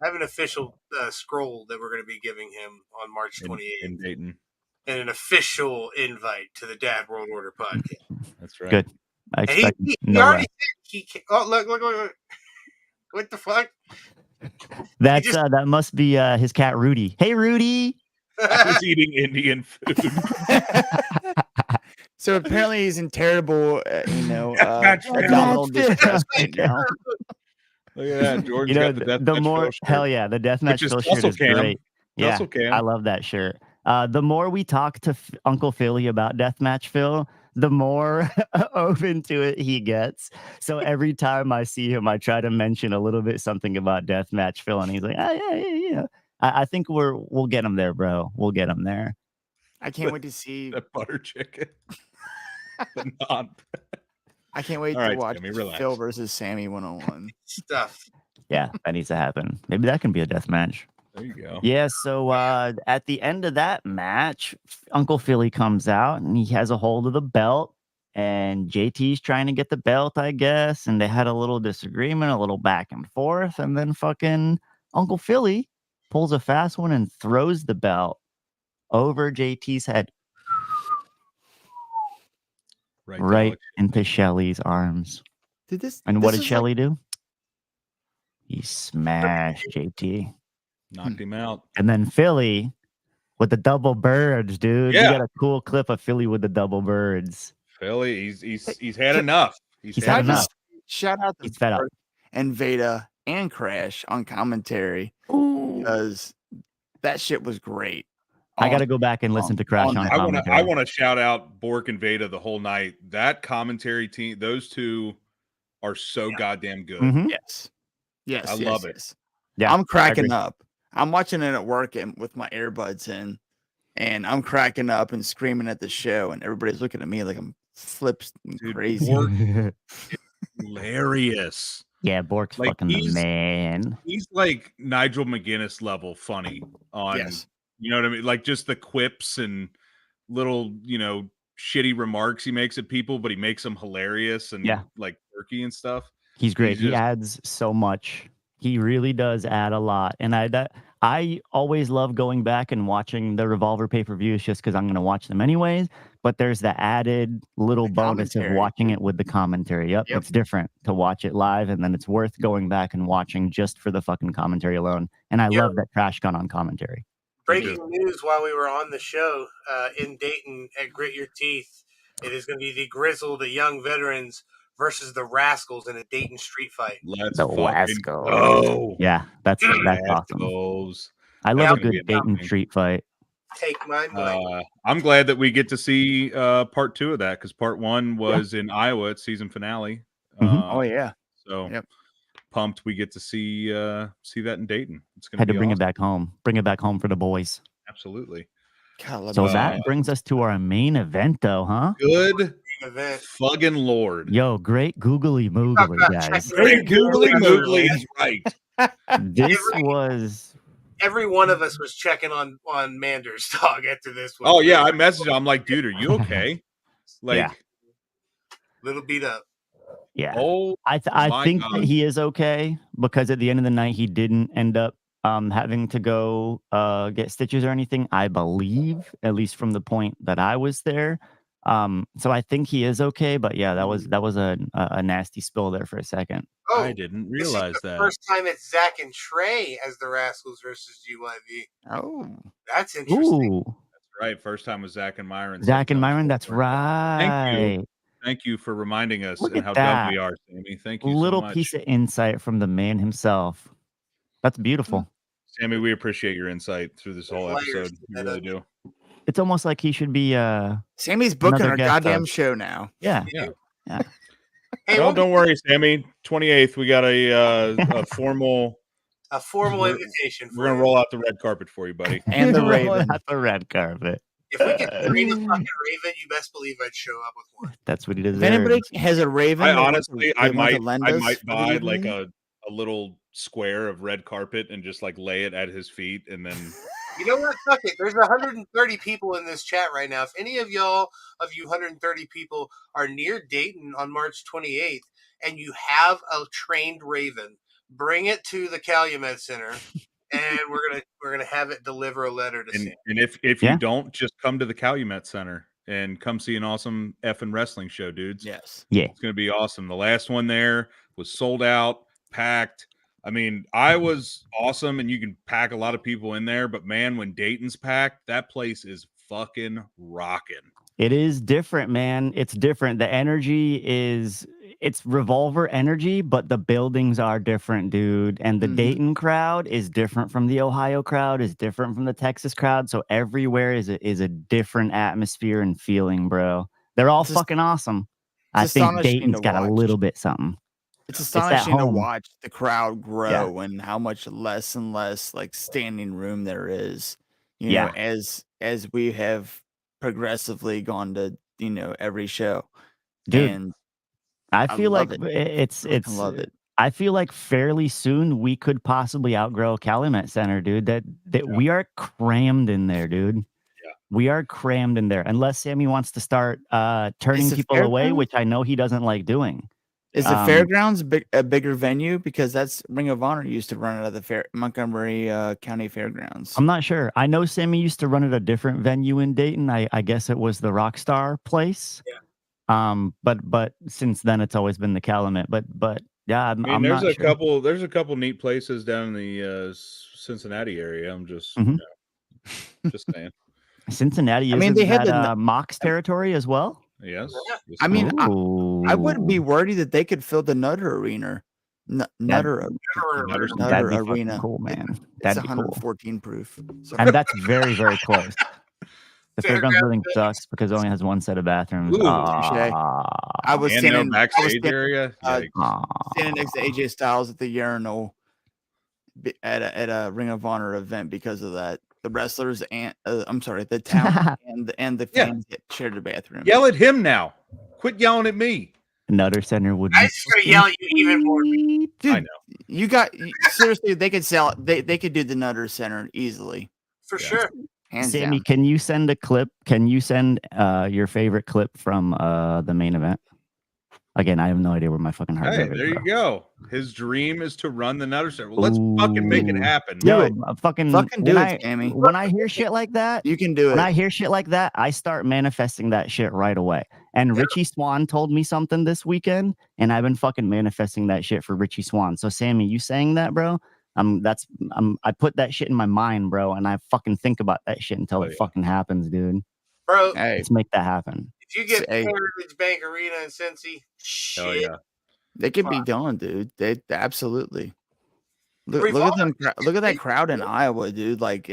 I have an official scroll that we're going to be giving him on March 28th. In Dayton. and an official invite to the Dad World Order podcast. That's right. Good. I expect he no already less. said he can, oh look. What the fuck? That's that must be his cat Rudy. Hey Rudy. I was eating Indian food. So apparently he's in terrible, Deathmatch abdominal Deathmatch distress right now. Look at that. Jordan's You know, got the the Deathmatch more Phil shirt, hell yeah, the deathmatch which is Phil shirt Tussle is Cam. great. Yeah, Tussle Cam. I love that shirt. The more we talk to Uncle Philly about Deathmatch Phil, the more open to it he gets. So every time I see him, I try to mention a little bit something about Deathmatch Phil, and he's like, "Oh, yeah." I think we'll get him there, bro. We'll get him there. I can't wait to see. The butter chicken. The non. I can't wait All to right, watch Sammy, relax. Phil versus Sammy 101. Stuff. Yeah, that needs to happen. Maybe that can be a death match. There you go. Yeah, so at the end of that match, Uncle Philly comes out and he has a hold of the belt, and JT's trying to get the belt, I guess, and they had a little disagreement, a little back and forth, and then fucking Uncle Philly pulls a fast one and throws the belt over JT's head, right into Shelly's arms. And what did Shelly do? He smashed JT. Knocked him out. And then Philly with the double birds, dude. Yeah. You got a cool clip of Philly with the double birds. Philly, he's had enough. He's had enough. Shout out to He's fed up. And Veda and Crash on commentary because that shit was great. I got to go back and listen to Crash on commentary. I want to shout out Bork and Veda the whole night. That commentary team, those two are so goddamn good. Mm-hmm. Yes. I love it. Yeah, I'm cracking up. I'm watching it at work and with my earbuds in, and I'm cracking up and screaming at the show, and everybody's looking at me like I'm flips crazy. Bork is hilarious. Yeah, Bork's like fucking the man. He's like Nigel McGuinness level funny on, you know what I mean? Like just the quips and little, shitty remarks he makes at people, but he makes them hilarious and like quirky and stuff. He's great. He adds so much. He really does add a lot. And I always love going back and watching the Revolver pay-per-views just because I'm going to watch them anyways. But there's the added little bonus of watching it with the commentary. Yep. It's different to watch it live, and then it's worth going back and watching just for the fucking commentary alone. And I love that Crash gun on commentary. Breaking news while we were on the show in Dayton at Grit Your Teeth. It is going to be the Grizzled, the Young Veterans versus the Rascals in a Dayton street fight. Let's go. Yeah, that's awesome. I love a good Dayton street fight. Take my money. I'm glad that we get to see part 2 of that because part 1 was in Iowa at season finale. Oh yeah. So pumped we get to see that in Dayton. It's gonna had to bring it back home. Bring it back home for the boys. Absolutely. So that brings us to our main event, though, huh? Good fucking Lord. Yo, great googly moogly, guys. Great googly moogly is right. This was. Every one of us was checking on Mander's dog after this one. Oh yeah, I messaged him. I'm like, dude, are you okay? Like, little beat up. Yeah. Oh, I think that he is okay because at the end of the night he didn't end up having to go get stitches or anything. I believe, at least from the point that I was there. So I think he is okay. But yeah, that was a nasty spill there for a second. Oh, I didn't realize that. First time it's Zach and Trey as the Rascals versus GYV. Oh, that's interesting. Ooh. That's right. First time was Zach and Myron. Zach and Myron. That's right. Thank you for reminding us and how dumb we are, Sammy. Thank you Little so much. piece of insight from the man himself. That's beautiful. Sammy, we appreciate your insight through this whole episode. We really do. It's almost like he should be Sammy's booking our goddamn show now. Yeah. Hey, don't worry, Sammy. 28th, we got a formal invitation. We're gonna roll out the red carpet for you, buddy. And the Raven. Not the red carpet. If we get the green fucking Raven, you best believe I'd show up with one. That's what he deserves. If anybody has a Raven, I honestly, I might buy like a little square of red carpet and just like lay it at his feet, and then. You know what? Fuck it. There's 130 people in this chat right now. If any of you 130 people are near Dayton on March 28th and you have a trained Raven, bring it to the Calumet Center and we're gonna have it deliver a letter to Sam. And if you don't, just come to the Calumet Center and come see an awesome effing wrestling show, dudes. Yes. Yeah. It's gonna be awesome. The last one there was sold out, packed. I mean, I was awesome, and you can pack a lot of people in there, but man, when Dayton's packed, that place is fucking rocking. It is different, man. It's different. The energy it's Revolver energy, but the buildings are different, dude. And the Dayton crowd is different from the Ohio crowd, is different from the Texas crowd. So everywhere is a different atmosphere and feeling, bro. They're all fucking awesome. I think Dayton's got a little bit something. It's astonishing to home. watch the crowd grow and how much less and less like standing room there is. You know, as we have progressively gone to, you know, every show. Dude, and I feel like I love it. I feel like fairly soon we could possibly outgrow Calumet Center, dude. That we are crammed in there, dude. Yeah. We are crammed in there. Unless Sammy wants to start turning people away, which I know he doesn't like doing. Is the Fairgrounds a bigger venue? Because that's Ring of Honor used to run it at the Montgomery County Fairgrounds. I'm not sure. I know Sammy used to run at a different venue in Dayton. I guess it was the Rockstar place. Yeah. But since then it's always been the Calumet. But yeah, I'm there's not sure. There's a couple neat places down in the Cincinnati area. I'm just just saying. Cincinnati. They had the Mox territory as well. Yes. I mean, I wouldn't be worried that they could fill the Nutter Arena. Nutter Arena. Cool, man. It's That'd be 114 proof. And that's very, very close. The Fairgrounds building sucks because it only has one set of bathrooms. I was standing backstage area. Standing next to AJ Styles at the urinal at a Ring of Honor event because of that. The wrestlers and the talent and the fans shared the bathroom. Yell at him now. Quit yelling at me. Nutter Center would. I just gonna yell at you even more. Dude, I know. You got seriously. They could sell. They could do the Nutter Center easily for sure. Sammy, can you send a clip? Can you send your favorite clip from the main event? Again, I have no idea where my fucking heart is. There you go. His dream is to run the Nutter Center. Well, let's fucking make it happen. Fucking do it, Emmy. When I hear shit like that, you can do it. When I hear shit like that, I start manifesting that shit right away. And Richie Swan told me something this weekend, and I've been fucking manifesting that shit for Richie Swan. So, Sammy, you saying that, bro? I put that shit in my mind, bro, and I fucking think about that shit until it fucking happens, dude. Bro, let's make that happen. If you get Heritage Bank Arena in Cincy, shit. They could be done, dude. They absolutely. Look at them. Look at that crowd in Iowa, dude. Like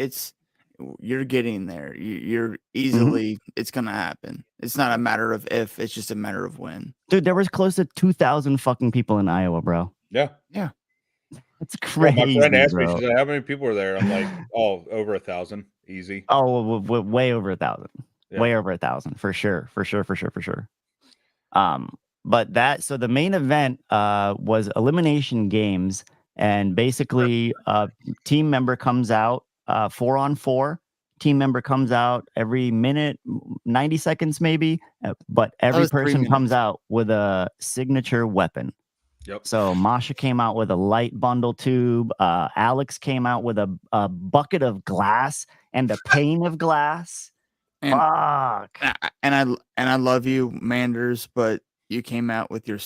you're getting there. You're easily. It's gonna happen. It's not a matter of if. It's just a matter of when. Dude, there was close to 2,000 fucking people in Iowa, bro. Yeah. It's crazy. Well, my friend asked me, she said, "How many people are there?" I'm like, "Oh, over 1,000, easy." Oh, way over 1,000. Yeah. Way over 1,000 for sure. But so the main event was elimination games, and basically team member comes out 4-on-4. Team member comes out every minute, 90 seconds maybe, but every person comes out with a signature weapon. Yep. So Masha came out with a light bundle tube. Alex came out with a bucket of glass and a pane of glass. Fuck. And I love you, Manders, but you came out with your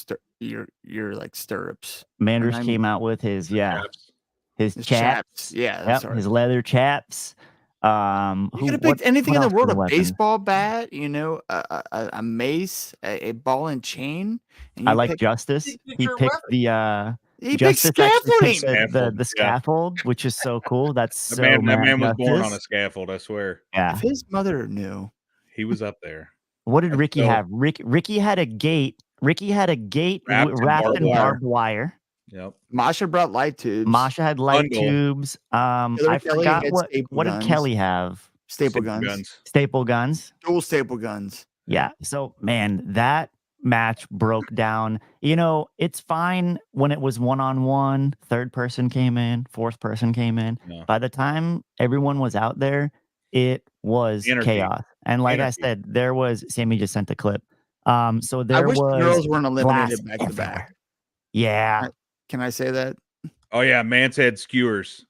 like stirrups. Manders came out with his chaps. Yeah, that's his leather chaps. You could have picked anything in the world: a baseball bat, you know, a mace, a ball and chain. And I like Justice. He picked the He Justice scaffolding. The scaffold, which is so cool. That's so that man was born on a scaffold, I swear. Yeah. If his mother knew. He was up there. What did Ricky have? Ricky had a gate. Ricky had a gate wrapped in barbed wire. Yep. Masha brought light tubes. Masha had light tubes. I forgot what did Kelly have? Staple guns. Staple guns. Dual staple guns. Yeah. So man, that match broke down. You know, it's fine when it was 1-on-1. Third person came in. Fourth person came in. No. By the time everyone was out there, it was chaos. And like I said, there was Sammy just sent a clip. So there was girls weren't eliminated back to back. Yeah. Can I say that? Oh yeah, Man's had skewers.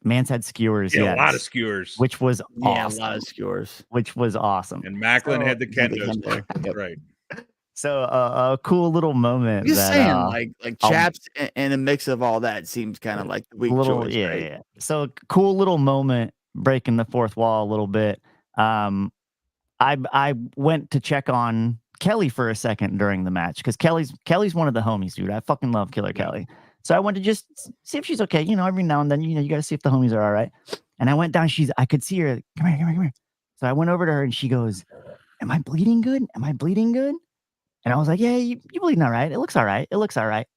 Mance had skewers. Yeah, yes, a lot of skewers. which was awesome. a lot of skewers. Which was awesome. And Macklin had the had the kendo. kendo. That's right. So a cool little moment. I'm just that, saying, like chaps and a mix of all that seems kind of like the weak little, choice, yeah, right? yeah. So cool little moment, breaking the fourth wall a little bit. I went to check on Kelly for a second during the match because Kelly's one of the homies, dude. I fucking love Killer Kelly. So I went to just see if she's okay. You know, every now and then, you know, you got to see if the homies are all right. And I went down. I could see her. Come here. So I went over to her and she goes, "Am I bleeding good? Am I bleeding good?" And I was like, "Yeah, you bleeding all right. It looks all right."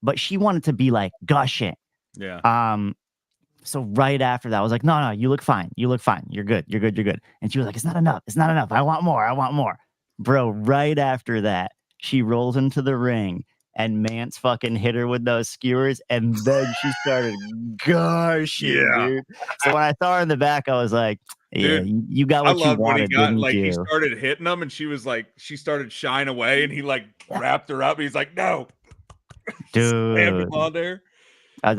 But she wanted to be like gushing. Yeah. So right after that, I was like, no, you look fine. You're good. And she was like, it's not enough. I want more. Bro, right after that, she rolls into the ring and Mance fucking hit her with those skewers. And then she started gushing, dude. So when I saw her in the back, I was like, yeah, dude, you got what you wanted, didn't you? He started hitting them and she started shying away and he like wrapped her up. He's like, no. Dude. Slammed him on there. I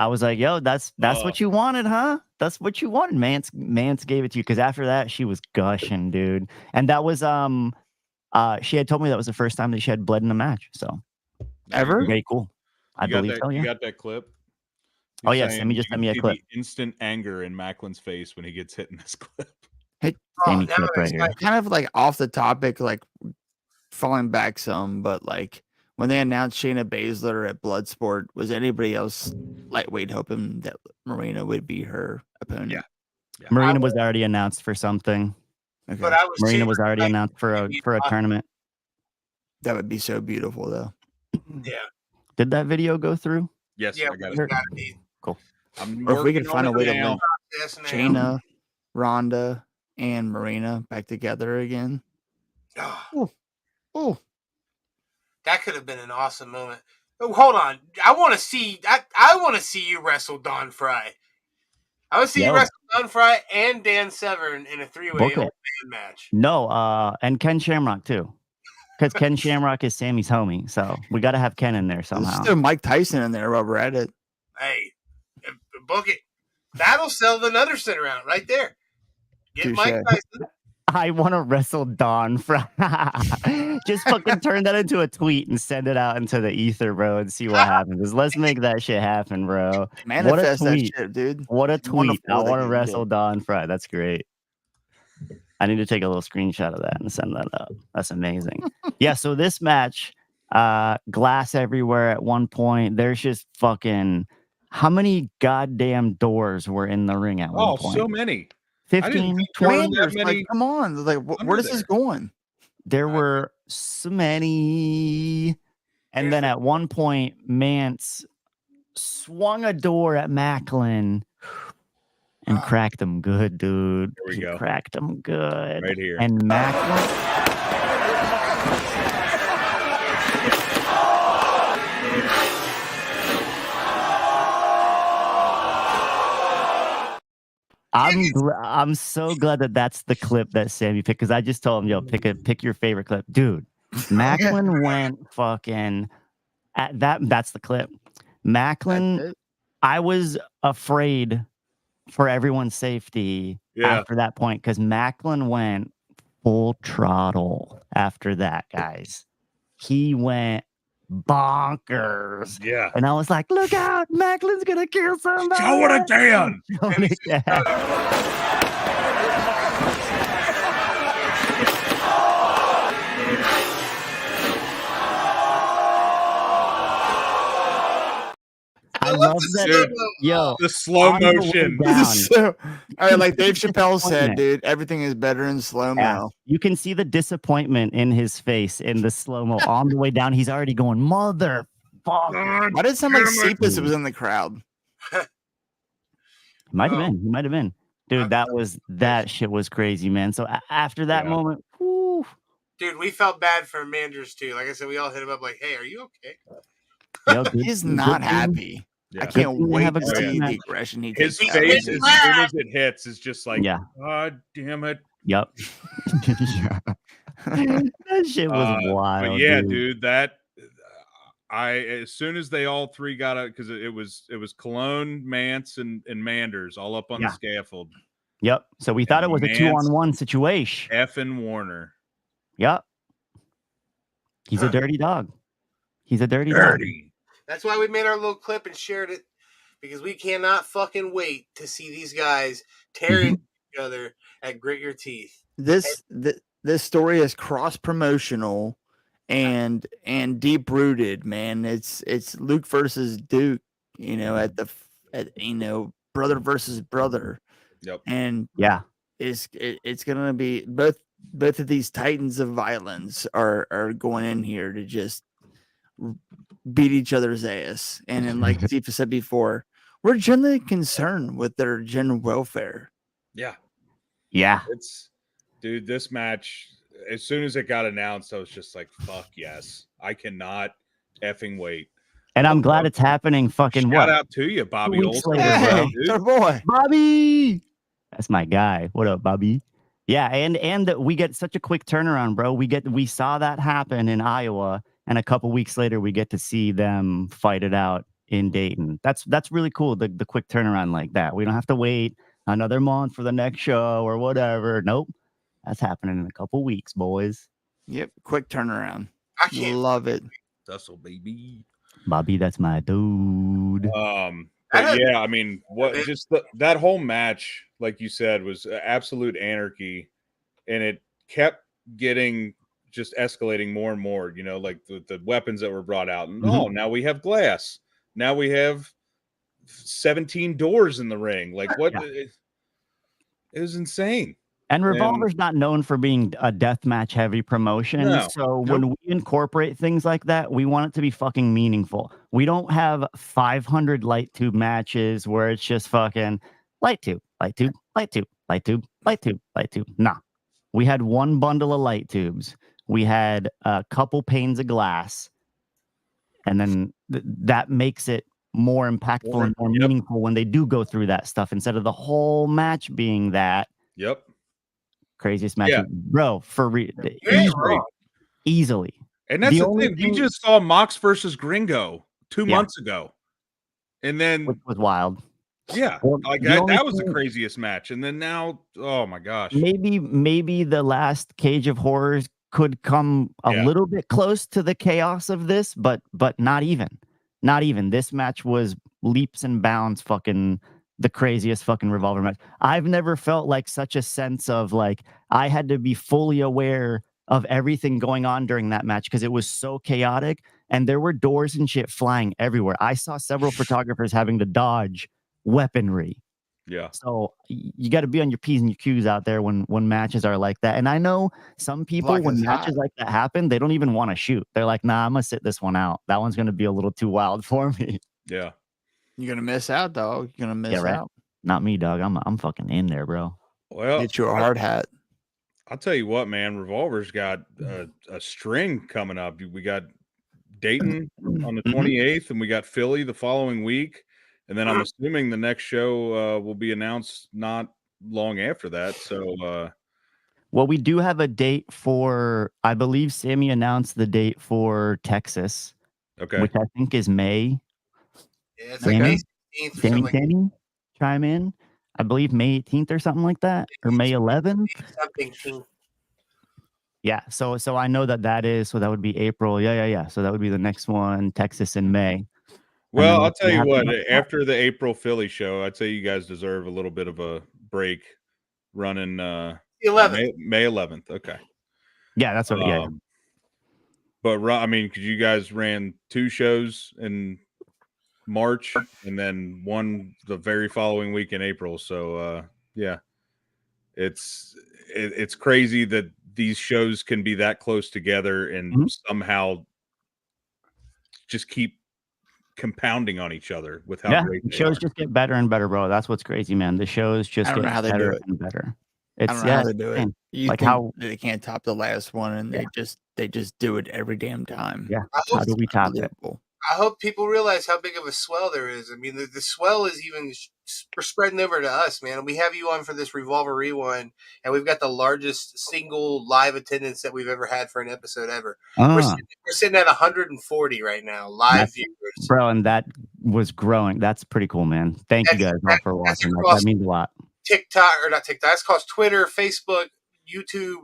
was like, yo, that's what you wanted, huh? That's what you wanted. Mance gave it to you because after that, she was gushing, dude. And that was she had told me that was the first time that she had bled in a match. So ever? Very cool. I believe so. Yeah. You got that clip? Oh yes, Emmy just sent me a clip. The instant anger in Macklin's face when he gets hit in this clip. Hey, Emmy clip right here. Kind of like off the topic, like falling back some, but like when they announced Shayna Baszler at Bloodsport, was anybody else lightweight hoping that Marina would be her opponent? Yeah. Marina was already announced for something. Okay. But I was Marina was already announced for a tournament. That would be so beautiful, though. Yeah. Did that video go through? Yes, Yeah, I got it's it. gotta be. Cool. Or if we can find a way to now. link Shayna, Ronda, and Marina back together again. Oh, that could have been an awesome moment. Oh, hold on, I want to see. I want to see you wrestle Don Fry. I want to see you wrestle Don Fry and Dan Severn in a 3-way match. No, and Ken Shamrock too, because Ken Shamrock is Sammy's homie. So we got to have Ken in there somehow. Let's throw Mike Tyson in there while we're at it. Hey, book it. That'll sell another sit around right there. Get Touché. Mike Tyson. I want to wrestle Don Fry. Just fucking turn that into a tweet and send it out into the ether, bro, and see what happens. Let's make that shit happen, bro. Manifest what a tweet. that shit, dude. What a tweet. I want to to wrestle Don Fry. That's great. I need to take a little screenshot of that and send that up. That's amazing. Yeah, so this match, glass everywhere at one point. There's just fucking... How many goddamn doors were in the ring at one point? Oh, so many. 15, 20. Like, come on. Like, where is this going? There were so many. And then at one point, Mance swung a door at Macklin and cracked him good, dude. There we go. Cracked him good. Right here. And Macklin... I'm so glad that that's the clip that Sammy picked because I just told him, yo, pick your favorite clip, dude. Macklin went fucking at that. That's the clip. Macklin. I was afraid for everyone's safety after that point because Macklin went full throttle after that, guys. He went bonkers. Yeah. And I was like, look out, Macklin's gonna kill somebody. Show it again. I love that. Dude, yo, the slow motion. So, all right, like Dave Chappelle said, dude, everything is better in slow-mo. Yeah. You can see the disappointment in his face in the slow-mo on the way down. He's already going, motherfucker. Why did it sound like Cephas was in the crowd? Might have been. He might have been. Dude, that shit was crazy, man. So after that moment, whew. Dude, we felt bad for Manders too. Like I said, we all hit him up like, hey, are you okay? Yo, he's not happy. Yeah. I can't wait have a to good see match. the aggression he His takes. face, as soon as it hits, is just like, God damn it. Yep. That shit was wild. But yeah, dude, that as soon as they all three got out, because it was Cologne, Mance, and Manders all up on the scaffold. Yep. So we thought it was a 2-on-1 situation. Effing Warner. Yep. He's a dirty dog. He's a dirty dog. That's why we made our little clip and shared it, because we cannot fucking wait to see these guys tearing each other at Grit Your Teeth. This story is cross promotional and deep rooted, man. It's Luke versus Duke, at brother versus brother. Yep. And it's gonna be both of these titans of violence are going in here to just beat each other's ass. And then, like Tifa said before, we're generally concerned with their general welfare. Yeah. Dude, this match, as soon as it got announced, I was just like, fuck yes. I cannot effing wait. And I'm glad it's happening. Shout out to you, Bobby Olson. Hey, our boy. Bobby. That's my guy. What up, Bobby? Yeah, and we get such a quick turnaround, bro. We saw that happen in Iowa, and a couple weeks later we get to see them fight it out in Dayton. That's really cool, the quick turnaround like that. We don't have to wait another month for the next show or whatever. Nope. That's happening in a couple weeks, boys. Yep, quick turnaround. I can't love it. Tussle, baby. Bobby, that's my dude. But yeah, I mean, that whole match, like you said, was absolute anarchy, and it kept getting just escalating more and more. Like the weapons that were brought out, and now we have glass. Now we have 17 doors in the ring. Like what? Yeah. It was insane. And Revolver's not known for being a deathmatch heavy promotion. No, so when we incorporate things like that, we want it to be fucking meaningful. We don't have 500 light tube matches where it's just fucking light tube, light tube, light tube, light tube, light tube, light tube. Nah. We had one bundle of light tubes. We had a couple panes of glass. And then that makes it more impactful and more meaningful when they do go through that stuff instead of the whole match being that. Craziest match, bro, for easily. And that's the thing. We just saw Mox versus Gringo 2 months ago, and then which was wild. Yeah, that was the craziest match. And then now, oh my gosh, maybe the last Cage of Horrors could come a little bit close to the chaos of this, but not even. This match was leaps and bounds fucking the craziest fucking Revolver match. I've never felt like such a sense of like I had to be fully aware of everything going on during that match because it was so chaotic and there were doors and shit flying everywhere. I saw several photographers having to dodge weaponry. Yeah. So you got to be on your P's and your Q's out there when matches are like that. And I know some people when matches like that happen, they don't even want to shoot. They're like, nah, I'm gonna sit this one out. That one's gonna be a little too wild for me. Yeah. You're gonna miss out, dog. You're gonna miss out. Not me, dog. I'm fucking in there, bro. Well, get you a hard hat. I'll tell you what, man. Revolver's got a string coming up. We got Dayton on the 28th, and we got Philly the following week. And then I'm assuming the next show will be announced not long after that. So, well, we do have a date for. I believe Sammy announced the date for Texas. Okay, which I think is May. Yeah, it's like May 16th. Sammy, chime in. I believe May 18th or something like that, or May 11th. Yeah, so I know that is. So that would be April. Yeah. So that would be the next one, Texas in May. Well, I'll tell you what. After the April Philly show, I'd say you guys deserve a little bit of a break, running 11th. May 11th. Okay. Yeah, that's what. Yeah. But I mean, because you guys ran 2 shows in March and then one the very following week in April. So yeah, it's crazy that these shows can be that close together and somehow just keep compounding on each other with how great the shows just get better and better, bro. That's what's crazy, man. The shows just get better and better. I don't know how they do it. You like how they can't top the last one, and they just do it every damn time. Yeah. How do we top it? I hope people realize how big of a swell there is. I mean, the swell is even spreading over to us, man. We have you on for this Revolver Rewind, and we've got the largest single live attendance that we've ever had for an episode ever. We're sitting at 140 right now, live viewers. Bro, and that was growing. That's pretty cool, man. Thank you guys all for watching. That means a lot. TikTok, or not TikTok, that's across Twitter, Facebook, YouTube.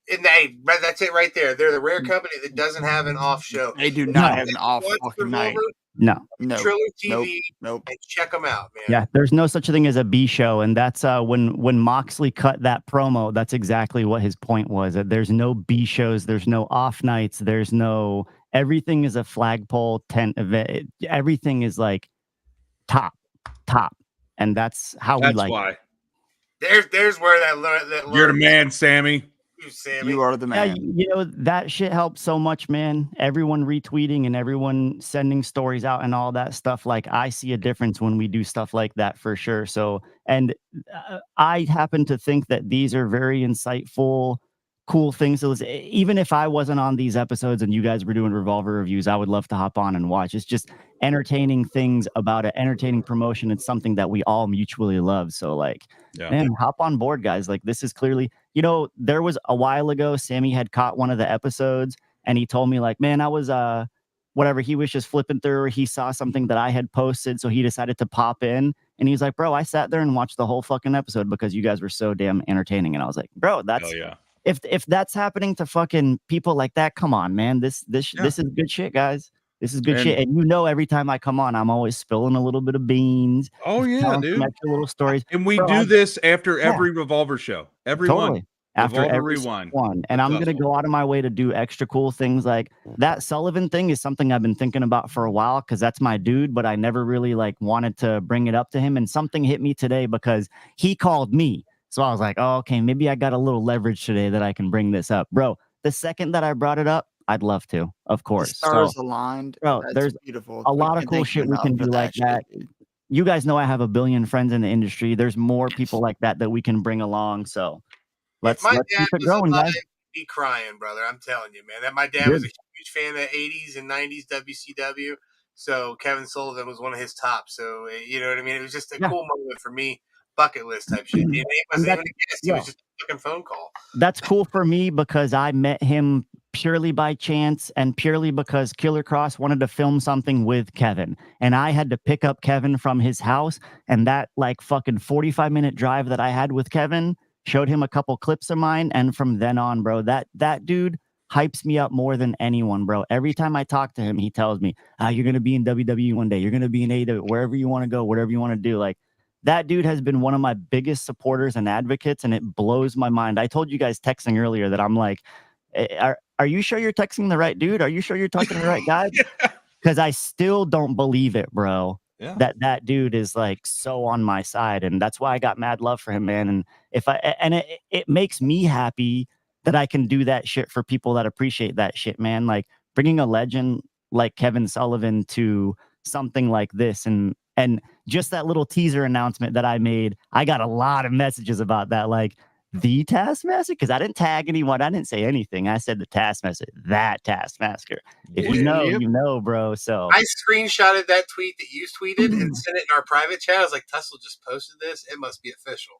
And that's it right there. They're the rare company that doesn't have an off show. They do not have an off fucking night. No. Triller TV. Nope. And check them out, man. Yeah, there's no such thing as a B show, and that's when Moxley cut that promo. That's exactly what his point was. That there's no B shows, there's no off nights, there's no. Everything is a flagpole tent event. Everything is like top, and that's how we like. Why. There's where that you're the man, Sammy. You are the man. Yeah, that shit helps so much, man. Everyone retweeting and everyone sending stories out and all that stuff. Like, I see a difference when we do stuff like that for sure. So, and I happen to think that these are very insightful, cool things. So even if I wasn't on these episodes and you guys were doing Revolver reviews, I would love to hop on and watch. It's just entertaining things about an entertaining promotion. It's something that we all mutually love. So like, man, hop on board, guys. Like, this is clearly, there was a while ago, Sammy had caught one of the episodes and he told me like, man, I was, whatever, he was just flipping through, or he saw something that I had posted. So he decided to pop in and he's like, bro, I sat there and watched the whole fucking episode because you guys were so damn entertaining. And I was like, bro, that's, if that's happening to fucking people like that, come on, man, this is good shit, guys. This is good shit. And every time I come on, I'm always spilling a little bit of beans. Oh yeah, dude. Some extra little stories. And we do this after every Revolver show. Everyone. After every one. And I'm going to go out of my way to do extra cool things. Like that Sullivan thing is something I've been thinking about for a while because that's my dude, but I never really wanted to bring it up to him. And something hit me today because he called me. So I was like, oh, okay, maybe I got a little leverage today that I can bring this up. Bro, the second that I brought it up, I'd love to, of course. The stars aligned. Bro, there's beautiful. A lot of cool shit we can do like that. You guys know I have a billion friends in the industry. There's more people like that we can bring along. So let's keep it going, guys. Be crying, brother. I'm telling you, man. My dad was a huge fan of 80s and 90s WCW. So Kevin Sullivan was one of his tops. So you know what I mean? It was just a cool moment for me. Bucket list type shit. It wasn't even a guest. It was just a fucking phone call. That's cool for me because I met him purely by chance and purely because Killer Cross wanted to film something with Kevin. And I had to pick up Kevin from his house. And that fucking 45-minute drive that I had with Kevin showed him a couple clips of mine. And from then on, bro, that dude hypes me up more than anyone, bro. Every time I talk to him, he tells me, you're going to be in WWE one day. You're going to be in AEW, wherever you want to go, whatever you want to do. Like, that dude has been one of my biggest supporters and advocates, and it blows my mind. I told you guys texting earlier that I'm like, are you sure you're texting the right dude? Are you sure you're talking to the right guy? Because I still don't believe it, bro. Yeah. That dude is so on my side, and that's why I got mad love for him, man. And it makes me happy that I can do that shit for people that appreciate that shit, man. Like bringing a legend like Kevin Sullivan to something like this, and just that little teaser announcement that I made, I got a lot of messages about that, like the Taskmaster, because I didn't tag anyone, I didn't say anything. I said the Taskmaster, that Taskmaster. If you know, bro. So I screenshotted that tweet that you tweeted and sent it in our private chat. I was like, Tussle just posted this. It must be official.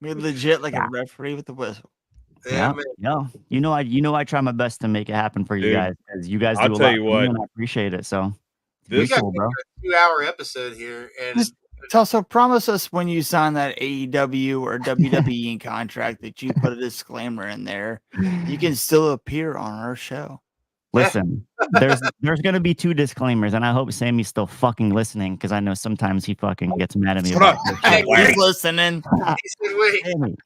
We're legit a referee with the whistle. Yeah. You know I try my best to make it happen for you guys, because you guys do a lot. And I appreciate it. So we got a 2-hour episode here, and Tussle, promise us when you sign that AEW or WWE contract that you put a disclaimer in there, you can still appear on our show. Listen, there's going to be 2 disclaimers, and I hope Sammy's still fucking listening, because I know sometimes he fucking gets mad at me about this. He's listening.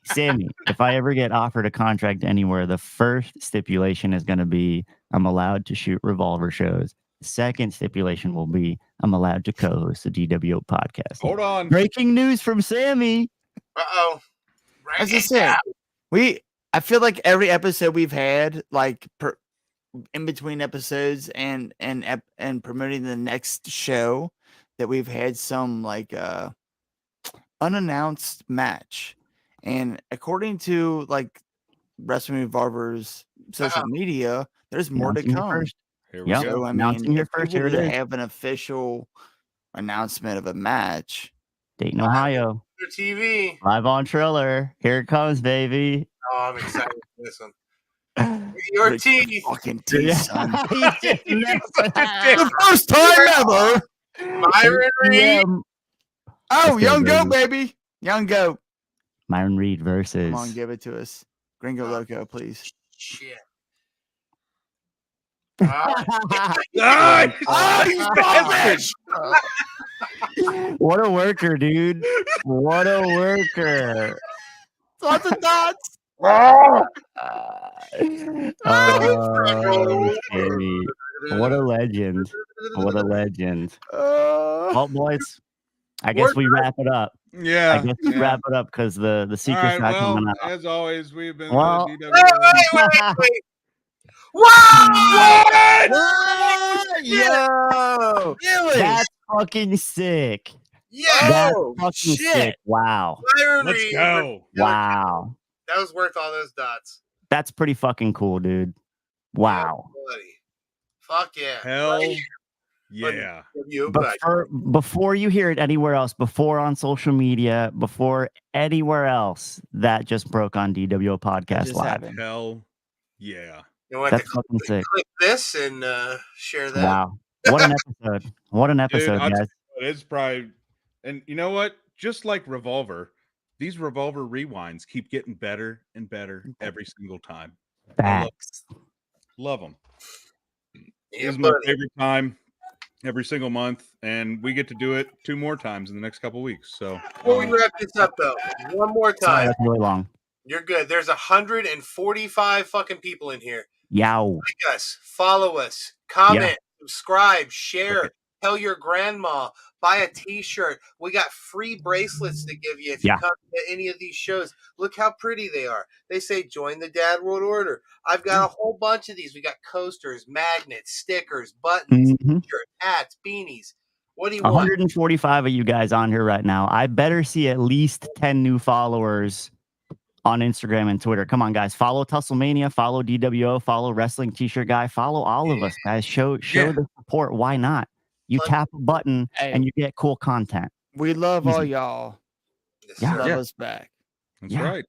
Sammy, if I ever get offered a contract anywhere, the first stipulation is going to be I'm allowed to shoot Revolver shows. Second stipulation will be I'm allowed to co-host the dWo podcast. Hold on. Breaking news from Sammy. Uh-oh. As I said, I feel like every episode we've had, in between episodes and promoting the next show, that we've had some unannounced match. And according to Wrestling Revolver's social media, there's more to come. Here we Yep. go. So, I Announcing mean, here if first, we were here it to is. have an official announcement of a match, Dayton, Ohio. Your TV. Live on Triller. Here it comes, baby. Oh, I'm excited for this one. Your Rick teeth. fucking teeth, son. He just You're messed such a up. dick. The first time ever. Myron Reed. Oh, Let's go, young goat, baby. baby. Young goat. Myron Reed versus. Come on, give it to us. Gringo Loco, please. Shit. Nice! Oh, you bastard! What a worker, dude. What a worker. Lots of dots. Oh, Sammy. What a legend. What a legend. Well, boys, I guess we wrap it up. Yeah. I guess we wrap it up because the All secret's right. not coming Well, out. as always, we've been Well- the Wait, DWO. wait. What? Yo! Really? That's fucking sick. Yeah. That's Oh, fucking shit. sick. Wow. Myron Let's Reed. go. Wow. That was worth all those dots. That's pretty fucking cool, dude. Wow. Yeah, buddy. Fuck yeah. Hell Right yeah. here. But before you hear it anywhere else, before on social media, before anywhere else, that just broke on DWO Podcast just Live. happened. Hell yeah. You want That's to fucking sick. click this and share that? Wow. What an episode. What an Dude, episode, I'll guys. tell you what, it's probably, and you know what? Just like Revolver, these Revolver Rewinds keep getting better and better every single time. Facts. Love them. Yeah, This is my buddy. favorite time every single month, and we get to do it 2 more times in the next couple weeks. So Before we wrap this up, though, one more Sorry, time. that's really long. You're good. There's 145 fucking people in here. Yow. Like us, follow us, comment, subscribe, share, tell your grandma, buy a t-shirt. We got free bracelets to give you if you come to any of these shows. Look how pretty they are. They say join the Dad World Order. I've got a whole bunch of these. We got coasters, magnets, stickers, buttons, t-shirts, hats, beanies. What do you want? 145 of you guys on here right now. I better see at least 10 new followers on Instagram and Twitter. Come on, guys. Follow TussleMania, follow DWO, follow Wrestling T-Shirt Guy, follow all of us, guys. Show the support. Why not? You tap a button and you get cool content. We love all Easy. y'all. Yeah. Love us back. That's right.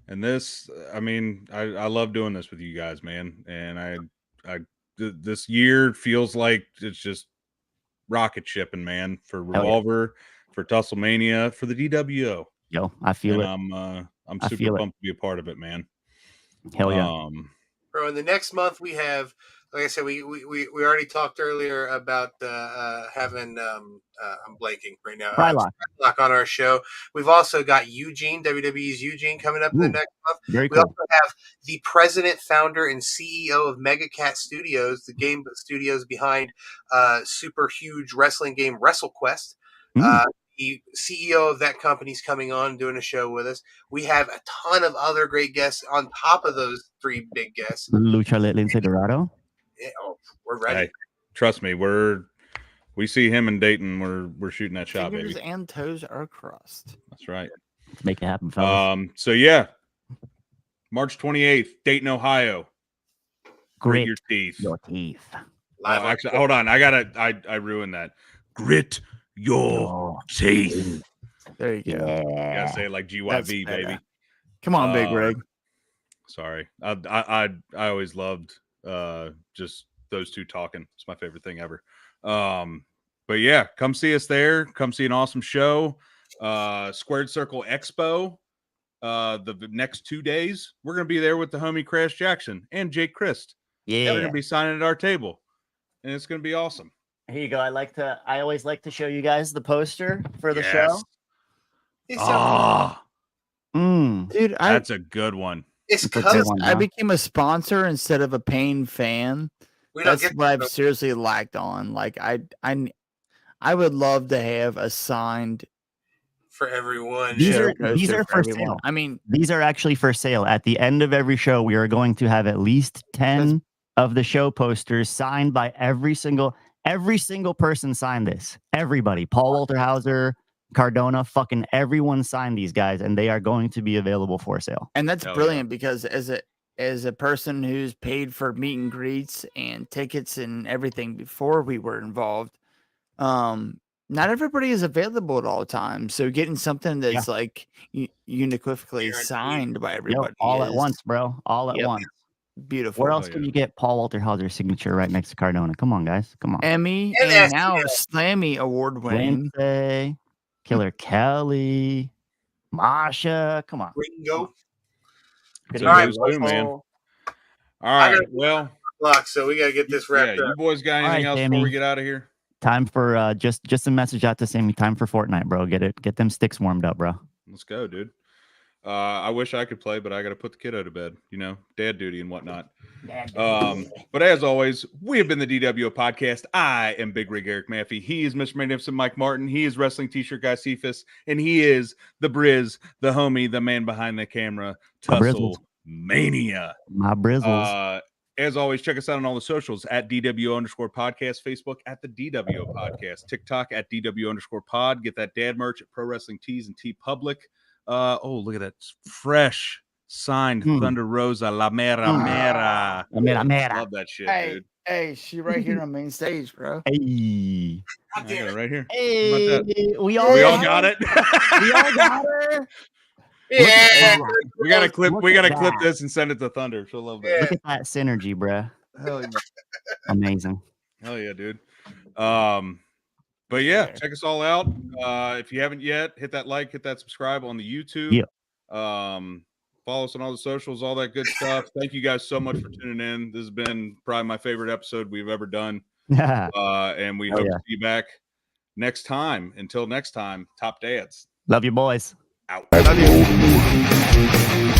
And this, I mean, I love doing this with you guys, man. And this year feels like it's just rocket shipping, man, for Revolver, for TussleMania, for the DWO. Yo, I feel it. I'm super pumped to be a part of it, man. Hell yeah. Bro, in the next month we have, like I said, we already talked earlier about having I'm blanking right now. Frylock on our show. We've also got Eugene, WWE's Eugene, coming up in the next month. Very we also have the president, founder, and CEO of Mega Cat Studios, the game studios behind super huge wrestling game WrestleQuest. The CEO of that company's coming on doing a show with us. We have a ton of other great guests on top of those 3 big guests. Lucha Lindsay Dorado. Yeah, we're ready. Hey, trust me, we see him in Dayton. We're shooting that shot, Fingers baby. and toes are crossed. That's right. Let's make it happen, fellas. So yeah, March 28th, Dayton, Ohio. Grit your teeth. Your teeth. Actually, hold on. I ruined that. Grit your teeth. There you go. You gotta say it like GYV, baby. Come on, Big Rig. Sorry. I always loved just those two talking. It's my favorite thing ever. But yeah, come see us there. Come see an awesome show. Squared Circle Expo. The next 2 days, we're gonna be there with the homie Crash Jackson and Jake Christ. Yeah, they're gonna be signing at our table, and it's gonna be awesome. Here you go. I always like to show you guys the poster for the show. Dude, that's a good one. It's because I became a sponsor instead of a paying fan. That's what I've seriously lacked on. Like I would love to have a signed for everyone. These are for sale. I mean, these are actually for sale. At the end of every show, we are going to have at least 10 of the show posters signed by every single person signed this. Everybody. Paul Walter Hauser, Cardona, fucking everyone signed these guys, and they are going to be available for sale. And that's brilliant because as as a person who's paid for meet and greets and tickets and everything before we were involved, not everybody is available at all times. So getting something that's like unequivocally signed by everybody all at once, bro. All at once. Beautiful. Where else can you get Paul Walter Hauser's signature right next to Cardona? Come on, guys. Come on. Emmy and now Slammie award winning. Wednesday, Killer Kelly, Masha. Come on. Ringo. So all right, man. All right. Well, so we got to get this wrapped up. You boys got anything else before we get out of here? Time for just a message out to Sammy. Time for Fortnite, bro. Get them sticks warmed up, bro. Let's go, dude. I wish I could play, but I got to put the kiddo to bed, dad duty and whatnot. But as always, we have been the dWo podcast. I am Big Rig Eric Maffey. He is Mr. Magnificent Mike Martin. He is Wrestling T-shirt guy Cephas, and he is the Briz, the homie, the man behind the camera, TussleMania. My Brizzles. As always, check us out on all the socials at dWo_podcast, Facebook at the dWo podcast, TikTok at dWo_pod. Get that dad merch at Pro Wrestling Tees and T Public. Look at that fresh signed Thunder Rosa La Mera Mera. Love that shit, dude. Hey, she right here on main stage, bro. Hey, I got it right here. Hey, we all got it. We all got her. Yeah, we gotta clip this and send it to Thunder. She'll love that. Look at that synergy, bro. Hell yeah. Amazing. Hell yeah, dude. But yeah, check us all out. If you haven't yet, hit that like, hit that subscribe on the YouTube. Yeah. Follow us on all the socials, all that good stuff. Thank you guys so much for tuning in. This has been probably my favorite episode we've ever done. And we hope to see you back next time. Until next time, top dads. Love you, boys. Out. Love you.